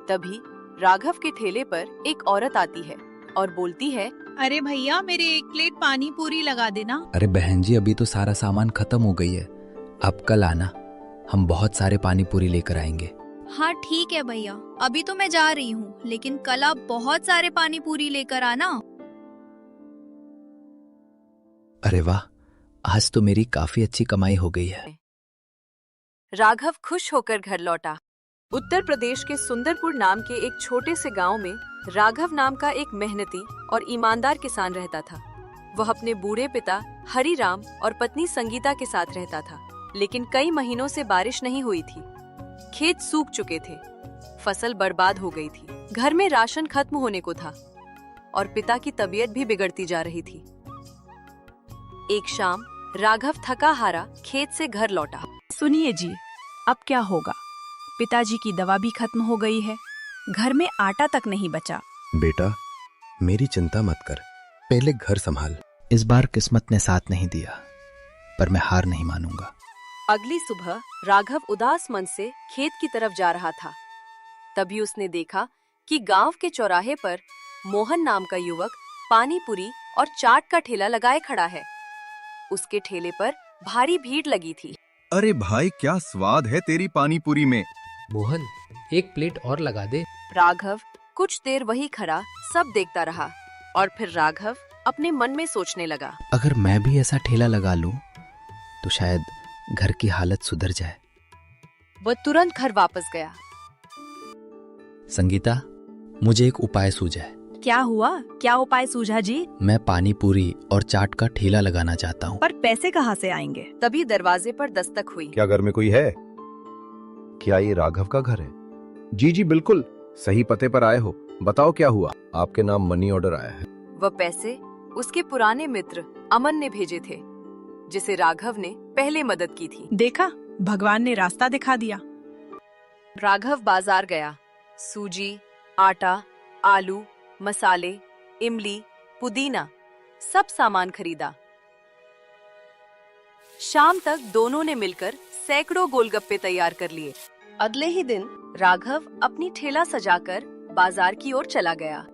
तभी राघव के ठेले पर एक औरत आती है और बोलती है, अरे भैया, मेरे एक प्लेट पानी पूरी लगा देना। अरे बहन जी, अभी तो सारा सामान खत्म हो गई है, अब कल आना, हम बहुत सारे पानी पूरी लेकर आएंगे। हाँ ठीक है भैया, अभी तो मैं जा रही हूँ, लेकिन कल आप बहुत सारे पानी पूरी लेकर आना। अरे वाह, आज तो मेरी काफी अच्छी कमाई हो गई है। राघव खुश होकर घर लौटा। उत्तर प्रदेश के सुंदरपुर नाम के एक छोटे से गांव में राघव नाम का एक मेहनती और ईमानदार किसान रहता था। वह अपने बूढ़े पिता हरिराम और पत्नी संगीता के साथ रहता था, लेकिन कई महीनों से बारिश नहीं हुई थी। खेत सूख चुके थे, फसल बर्बाद हो गई थी, घर में राशन खत्म होने को था और पिता की तबीयत भी बिगड़ती जा रही थी। एक शाम राघव थका हारा खेत से घर लौटा। सुनिए जी, अब क्या होगा? पिताजी की दवा भी खत्म हो गई है, घर में आटा तक नहीं बचा। बेटा, मेरी चिंता मत कर, पहले घर संभाल। इस बार किस्मत ने साथ नहीं दिया, पर मैं हार नहीं मानूंगा। अगली सुबह राघव उदास मन से खेत की तरफ जा रहा था। तभी उसने देखा कि गांव के चौराहे पर मोहन नाम का युवक पानी पूरी और चाट का ठेला लगाए खड़ा है। उसके ठेले पर भारी भीड़ लगी थी। अरे भाई, क्या स्वाद है तेरी पानी पूरी में। मोहन, एक प्लेट और लगा दे। राघव कुछ देर वही खड़ा सब देखता रहा और फिर राघव अपने मन में सोचने लगा, अगर मैं भी ऐसा ठेला लगा लूं तो शायद घर की हालत सुधर जाए। वह तुरंत घर वापस गया। संगीता, मुझे एक उपाय सूझा है। क्या हुआ? क्या उपाय सूझा जी? मैं पानी पूरी और चाट का ठेला लगाना चाहता हूँ। पर पैसे कहाँ से आएंगे? तभी दरवाजे पर दस्तक हुई। क्या घर में कोई है? क्या ये राघव का घर है? जी जी बिल्कुल, सही पते पर आए हो। बताओ क्या हुआ? आपके नाम मनी ऑर्डर आया है। वह पैसे उसके पुराने मित्र अमन ने भेजे थे, जिसे राघव ने पहले मदद की थी। देखा, भगवान ने रास्ता दिखा दिया। राघव बाजार गया। सूजी, आटा, आलू, मसाले, इमली, पुदीना सब सामान खरीदा। शाम तक दोनों ने मिलकर सैकड़ों गोलगप्पे तैयार कर लिए। अगले ही दिन राघव अपनी ठेला सजाकर बाजार की ओर चला गया।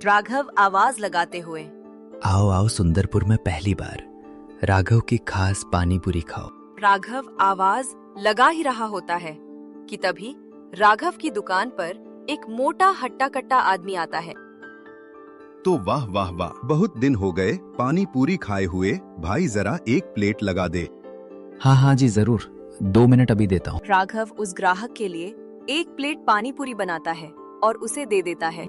राघव आवाज लगाते हुए, आओ आओ सुंदरपुर में पहली बार, राघव की खास पानी पूरी खाओ। राघव आवाज लगा ही रहा होता है कि तभी राघव की दुकान पर एक मोटा हट्टा कट्टा आदमी आता है। तो वाह वाह वाह, बहुत दिन हो गए पानी पूरी खाए हुए, भाई जरा एक प्लेट लगा दे। हाँ हाँ जी जरूर, 2 मिनट अभी देता हूँ। राघव उस ग्राहक के लिए एक प्लेट पानी पूरी बनाता है और उसे दे देता है।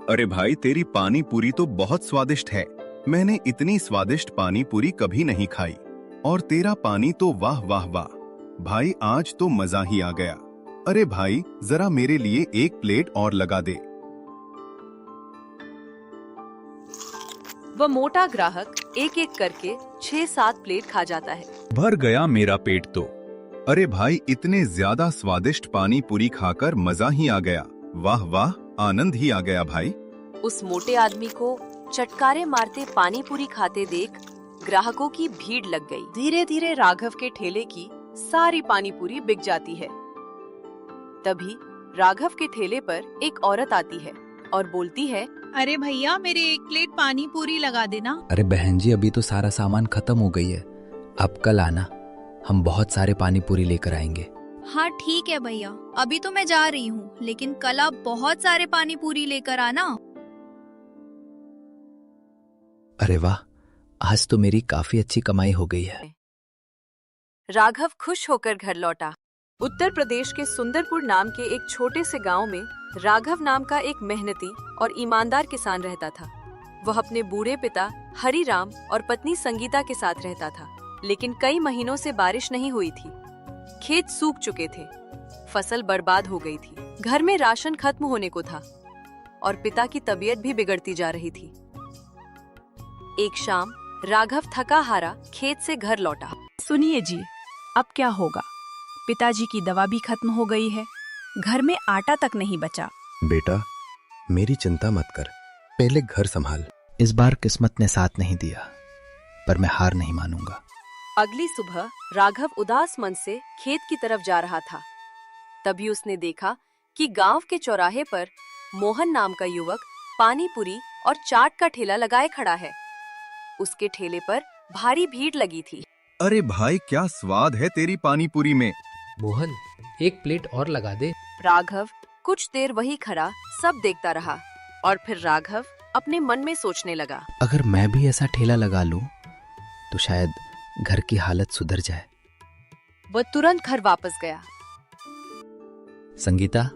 अरे भाई तेरी पानी पूरी तो बहुत स्वादिष्ट है, मैंने इतनी स्वादिष्ट पानी पूरी कभी नहीं खाई। और तेरा पानी तो वाह वाह वाह, भाई आज तो मजा ही आ गया। अरे भाई जरा मेरे लिए एक प्लेट और लगा दे। वह मोटा ग्राहक एक एक करके 6-7 प्लेट खा जाता है। भर गया मेरा पेट तो। अरे भाई इतने ज्यादा स्वादिष्ट पानी पूरी खाकर मजा ही आ गया। वाह वाह, आनंद ही आ गया भाई। उस मोटे आदमी को चटकारे मारते पानी पूरी खाते देख ग्राहकों की भीड़ लग गई। धीरे धीरे राघव के ठेले की सारी पानी पूरी बिक जाती है। तभी राघव के ठेले पर एक औरत आती है और बोलती है, अरे भैया मेरे 1 प्लेट पानी पूरी लगा देना। अरे बहन जी अभी तो सारा सामान खत्म हो गई है, अब कल आना, हम बहुत सारे पानी पूरी लेकर आएंगे। हाँ ठीक है भैया, अभी तो मैं जा रही हूँ, लेकिन कल आप बहुत सारे पानी पूरी लेकर आना। अरे वाह, आज तो मेरी काफी अच्छी कमाई हो गई है। राघव खुश होकर घर लौटा। उत्तर प्रदेश के सुंदरपुर नाम के एक छोटे से गांव में राघव नाम का एक मेहनती और ईमानदार किसान रहता था। वह अपने बूढ़े पिता हरिराम और पत्नी संगीता के साथ रहता था, लेकिन कई महीनों से बारिश नहीं हुई थी। खेत सूख चुके थे, फसल बर्बाद हो गई थी, घर में राशन खत्म होने को था और पिता की तबीयत भी बिगड़ती जा रही थी। एक शाम राघव थका हारा खेत से घर लौटा। सुनिए जी, अब क्या होगा? पिताजी की दवा भी खत्म हो गई है, घर में आटा तक नहीं बचा। बेटा मेरी चिंता मत कर, पहले घर संभाल। इस बार किस्मत ने साथ नहीं दिया, पर मैं हार नहीं मानूंगा। अगली सुबह राघव उदास मन से खेत की तरफ जा रहा था। तभी उसने देखा कि गांव के चौराहे पर मोहन नाम का युवक पानी पूरी और चाट का ठेला लगाए खड़ा है। उसके ठेले पर भारी भीड़ लगी थी। अरे भाई क्या स्वाद है तेरी पानी पूरी में। मोहन, एक प्लेट और लगा दे। राघव कुछ देर वही खड़ा सब देखता रहा और फिर राघव अपने मन में सोचने लगा, अगर मैं भी ऐसा ठेला लगा लूं तो शायद घर की हालत सुधर जाए। वह तुरंत घर वापस गया। संगीता,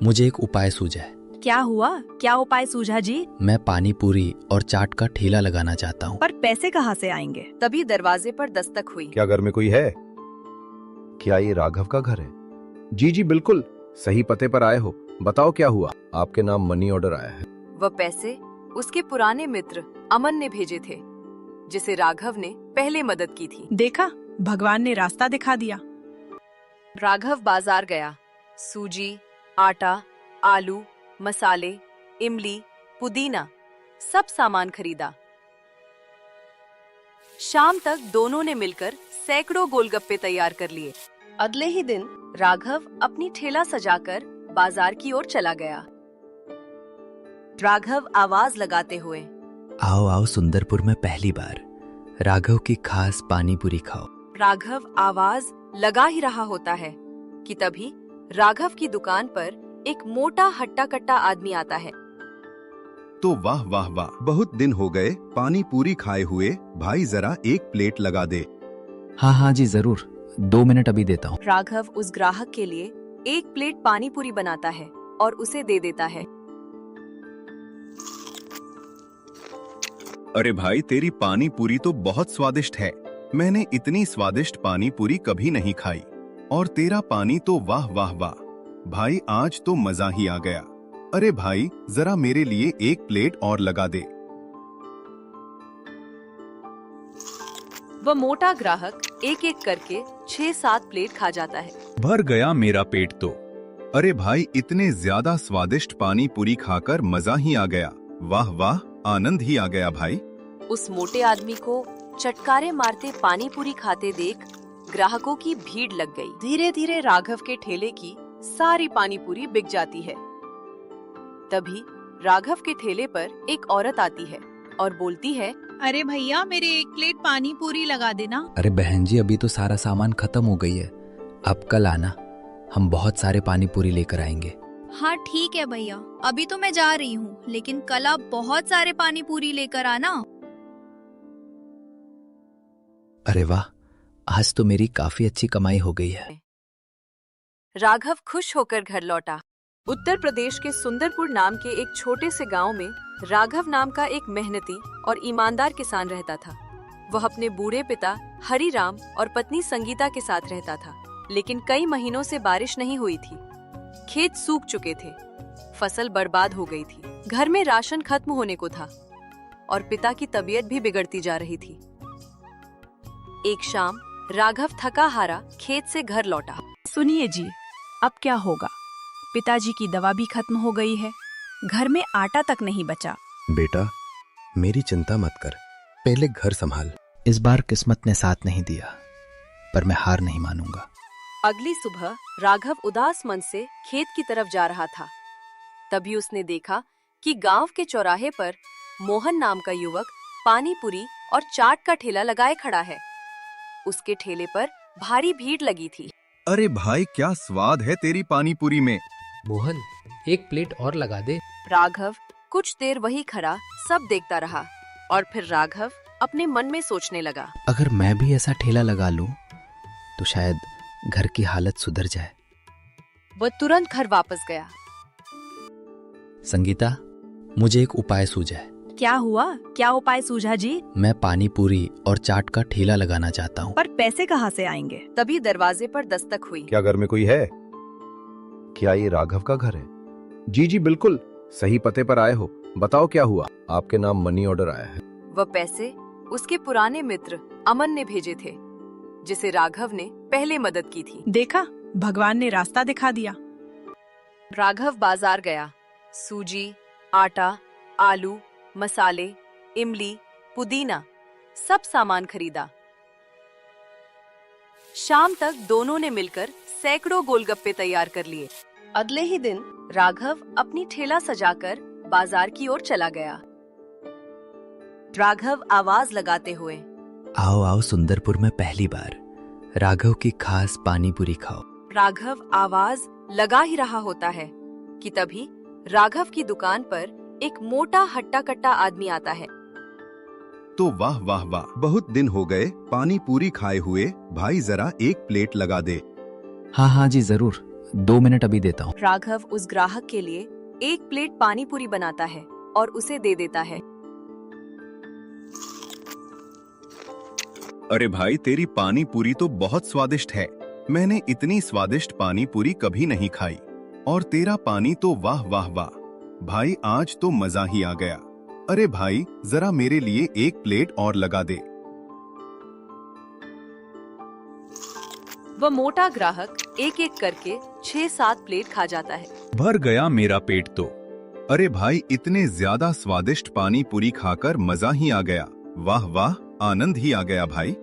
मुझे एक उपाय सूझा है। क्या हुआ? क्या उपाय सूझा जी? मैं पानी पूरी और चाट का ठेला लगाना चाहता हूँ। पर पैसे कहाँ से आएंगे? तभी दरवाजे पर दस्तक हुई। क्या घर में कोई है? क्या ये राघव का घर है? जी जी बिल्कुल, सही पते पर आए हो। बताओ क्या हुआ? आपके नाम मनी ऑर्डर आया है। वह पैसे उसके पुराने मित्र अमन ने भेजे थे, जिसे राघव ने पहले मदद की थी। देखा, भगवान ने रास्ता दिखा दिया। राघव बाजार गया। सूजी, आटा, आलू, मसाले, इमली, पुदीना सब सामान खरीदा। शाम तक दोनों ने मिलकर सैकड़ों गोलगप्पे तैयार कर लिए। अगले ही दिन राघव अपनी ठेला सजाकर बाजार की ओर चला गया। राघव आवाज लगाते हुए, आओ आओ सुंदरपुर में पहली बार, राघव की खास पानी पूरी खाओ। राघव आवाज लगा ही रहा होता है कि तभी राघव की दुकान पर एक मोटा हट्टा कट्टा आदमी आता है। तो वाह वाह वाह, बहुत दिन हो गए पानी पूरी खाए हुए, भाई जरा एक प्लेट लगा दे। हाँ हाँ जी जरूर, 2 मिनट अभी देता हूँ। राघव उस ग्राहक के लिए एक प्लेट पानी पूरी बनाता है और उसे दे देता है। अरे भाई तेरी पानी पूरी तो बहुत स्वादिष्ट है, मैंने इतनी स्वादिष्ट पानी पूरी कभी नहीं खाई। और तेरा पानी तो वाह वाह वाह, भाई आज तो मजा ही आ गया। अरे भाई जरा मेरे लिए एक प्लेट और लगा दे। वह मोटा ग्राहक एक एक करके 6-7 प्लेट खा जाता है। भर गया मेरा पेट तो। अरे भाई इतने ज्यादा स्वादिष्ट पानी पूरी खाकर मजा ही आ गया। वाह वाह, आनंद ही आ गया भाई। उस मोटे आदमी को चटकारे मारते पानी पूरी खाते देख ग्राहकों की भीड़ लग गई। धीरे धीरे राघव के ठेले की सारी पानी पूरी बिक जाती है। तभी राघव के ठेले पर एक औरत आती है और बोलती है, अरे भैया मेरे 1 प्लेट पानी पूरी लगा देना। अरे बहन जी, अभी तो सारा सामान खत्म हो गई है, आप कल आना, हम बहुत सारे पानी पूरी लेकर आएंगे। हाँ ठीक है भैया, अभी तो मैं जा रही हूँ, लेकिन कल आप बहुत सारे पानी पूरी लेकर आना। अरे वाह, आज तो मेरी काफी अच्छी कमाई हो गई है। राघव खुश होकर घर लौटा। उत्तर प्रदेश के सुंदरपुर नाम के एक छोटे से गांव में राघव नाम का एक मेहनती और ईमानदार किसान रहता था। वह अपने बूढ़े पिता हरिराम और पत्नी संगीता के साथ रहता था, लेकिन कई महीनों से बारिश नहीं हुई थी। खेत सूख चुके थे, फसल बर्बाद हो गई थी, घर में राशन खत्म होने को था और पिता की तबीयत भी बिगड़ती जा रही थी। एक शाम राघव थका हारा खेत से घर लौटा। सुनिए जी, अब क्या होगा? पिताजी की दवा भी खत्म हो गई है, घर में आटा तक नहीं बचा। बेटा, मेरी चिंता मत कर, पहले घर संभाल। इस बार किस्मत ने साथ नहीं दिया, पर मैं हार नहीं मानूंगा। अगली सुबह राघव उदास मन से खेत की तरफ जा रहा था। तभी उसने देखा कि गांव के चौराहे पर मोहन नाम का युवक पानी पूरी और चाट का ठेला लगाए खड़ा है। उसके ठेले पर भारी भीड़ लगी थी। अरे भाई, क्या स्वाद है तेरी पानी पूरी में। मोहन, 1 प्लेट और लगा दे। राघव कुछ देर वही खड़ा सब देखता रहा और फिर राघव अपने मन में सोचने लगा, अगर मैं भी ऐसा ठेला लगा लूं, तो शायद घर की हालत सुधर जाए। वह तुरंत घर वापस गया। संगीता, मुझे एक उपाय सूझा है। क्या हुआ? क्या उपाय सूझा जी? मैं पानी पूरी और चाट का ठेला लगाना चाहता हूँ। पर पैसे कहाँ से आएंगे? तभी दरवाजे पर दस्तक हुई। क्या घर में कोई है? क्या ये राघव का घर है? जी जी बिल्कुल, सही पते पर आए हो, बताओ क्या हुआ? आपके नाम मनी ऑर्डर आया है। वह पैसे उसके पुराने मित्र अमन ने भेजे थे, जिसे राघव ने पहले मदद की थी। देखा, भगवान ने रास्ता दिखा दिया। राघव बाजार गया। सूजी, आटा, आलू, मसाले, इमली, पुदीना, सब सामान खरीदा। शाम तक दोनों ने मिलकर सैकड़ों गोलगप्पे तैयार कर लिए। अगले ही दिन राघव अपनी ठेला सजाकर बाजार की ओर चला गया। राघव आवाज लगाते हुए, आओ आओ सुंदरपुर में पहली बार, राघव की खास पानी पूरी खाओ। राघव आवाज लगा ही रहा होता है कि तभी राघव की दुकान पर एक मोटा हट्टा कट्टा आदमी आता है। तो वाह वाह वाह, बहुत दिन हो गए पानी पूरी खाए हुए, भाई जरा 1 प्लेट लगा दे। हाँ हाँ जी जरूर, 2 मिनट अभी देता हूँ। राघव उस ग्राहक के लिए 1 प्लेट पानी पूरी बनाता है और उसे दे देता है। अरे भाई, तेरी पानी पूरी तो बहुत स्वादिष्ट है, मैंने इतनी स्वादिष्ट पानी पूरी कभी नहीं खाई, और तेरा पानी तो वाह वाह वाह, भाई आज तो मजा ही आ गया। अरे भाई, जरा मेरे लिए 1 प्लेट और लगा दे। वह मोटा ग्राहक एक एक करके 6-7 प्लेट खा जाता है। भर गया मेरा पेट तो। अरे भाई, इतने ज्यादा स्वादिष्ट पानी पूरी खाकर मजा ही आ गया। वाह वाह, आनंद ही आ गया भाई।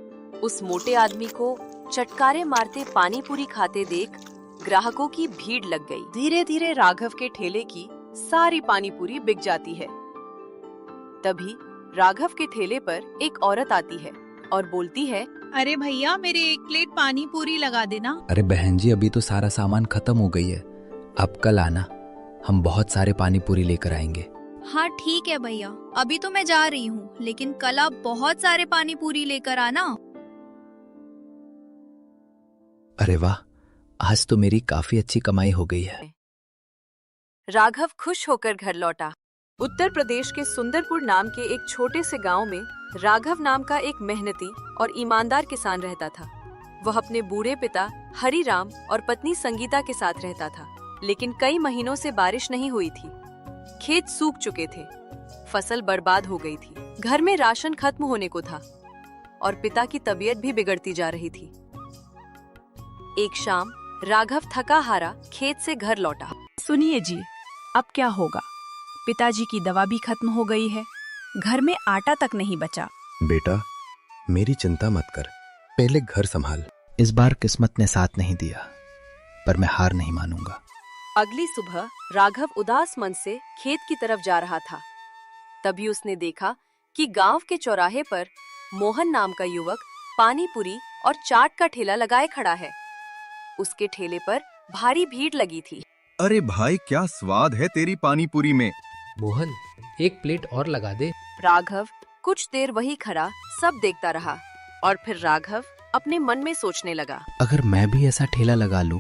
उस मोटे आदमी को चटकारे मारते पानी पूरी खाते देख ग्राहकों की भीड़ लग गई। धीरे धीरे राघव के ठेले की सारी पानी पूरी बिक जाती है। तभी राघव के ठेले पर एक औरत आती है और बोलती है, अरे भैया मेरे 1 प्लेट पानी पूरी लगा देना। अरे बहन जी, अभी तो सारा सामान खत्म हो गई है, आप कल आना, हम बहुत सारे पानी पूरी लेकर आएंगे। हाँ ठीक है भैया, अभी तो मैं जा रही हूँ, लेकिन कल आप बहुत सारे पानी पूरी लेकर आना। अरे वाह, आज तो मेरी काफी अच्छी कमाई हो गई है। राघव खुश होकर घर लौटा। उत्तर प्रदेश के सुंदरपुर नाम के एक छोटे से गांव में राघव नाम का एक मेहनती और ईमानदार किसान रहता था। वह अपने बूढ़े पिता हरिराम और पत्नी संगीता के साथ रहता था, लेकिन कई महीनों से बारिश नहीं हुई थी। खेत सूख चुके थे, फसल बर्बाद हो गई थी, घर में राशन खत्म होने को था और पिता की तबीयत भी बिगड़ती जा रही थी। एक शाम राघव थका हारा खेत से घर लौटा। सुनिए जी, अब क्या होगा? पिताजी की दवा भी खत्म हो गई है, घर में आटा तक नहीं बचा। बेटा, मेरी चिंता मत कर, पहले घर संभाल। इस बार किस्मत ने साथ नहीं दिया, पर मैं हार नहीं मानूंगा। अगली सुबह राघव उदास मन से खेत की तरफ जा रहा था। तभी उसने देखा कि गांव के चौराहे पर मोहन नाम का युवक पानी पूरी और चाट का ठेला लगाए खड़ा है। उसके ठेले पर भारी भीड़ लगी थी। अरे भाई, क्या स्वाद है तेरी पानी पूरी में। मोहन, एक प्लेट और लगा दे। राघव कुछ देर वही खड़ा सब देखता रहा और फिर राघव अपने मन में सोचने लगा। अगर मैं भी ऐसा ठेला लगा लूं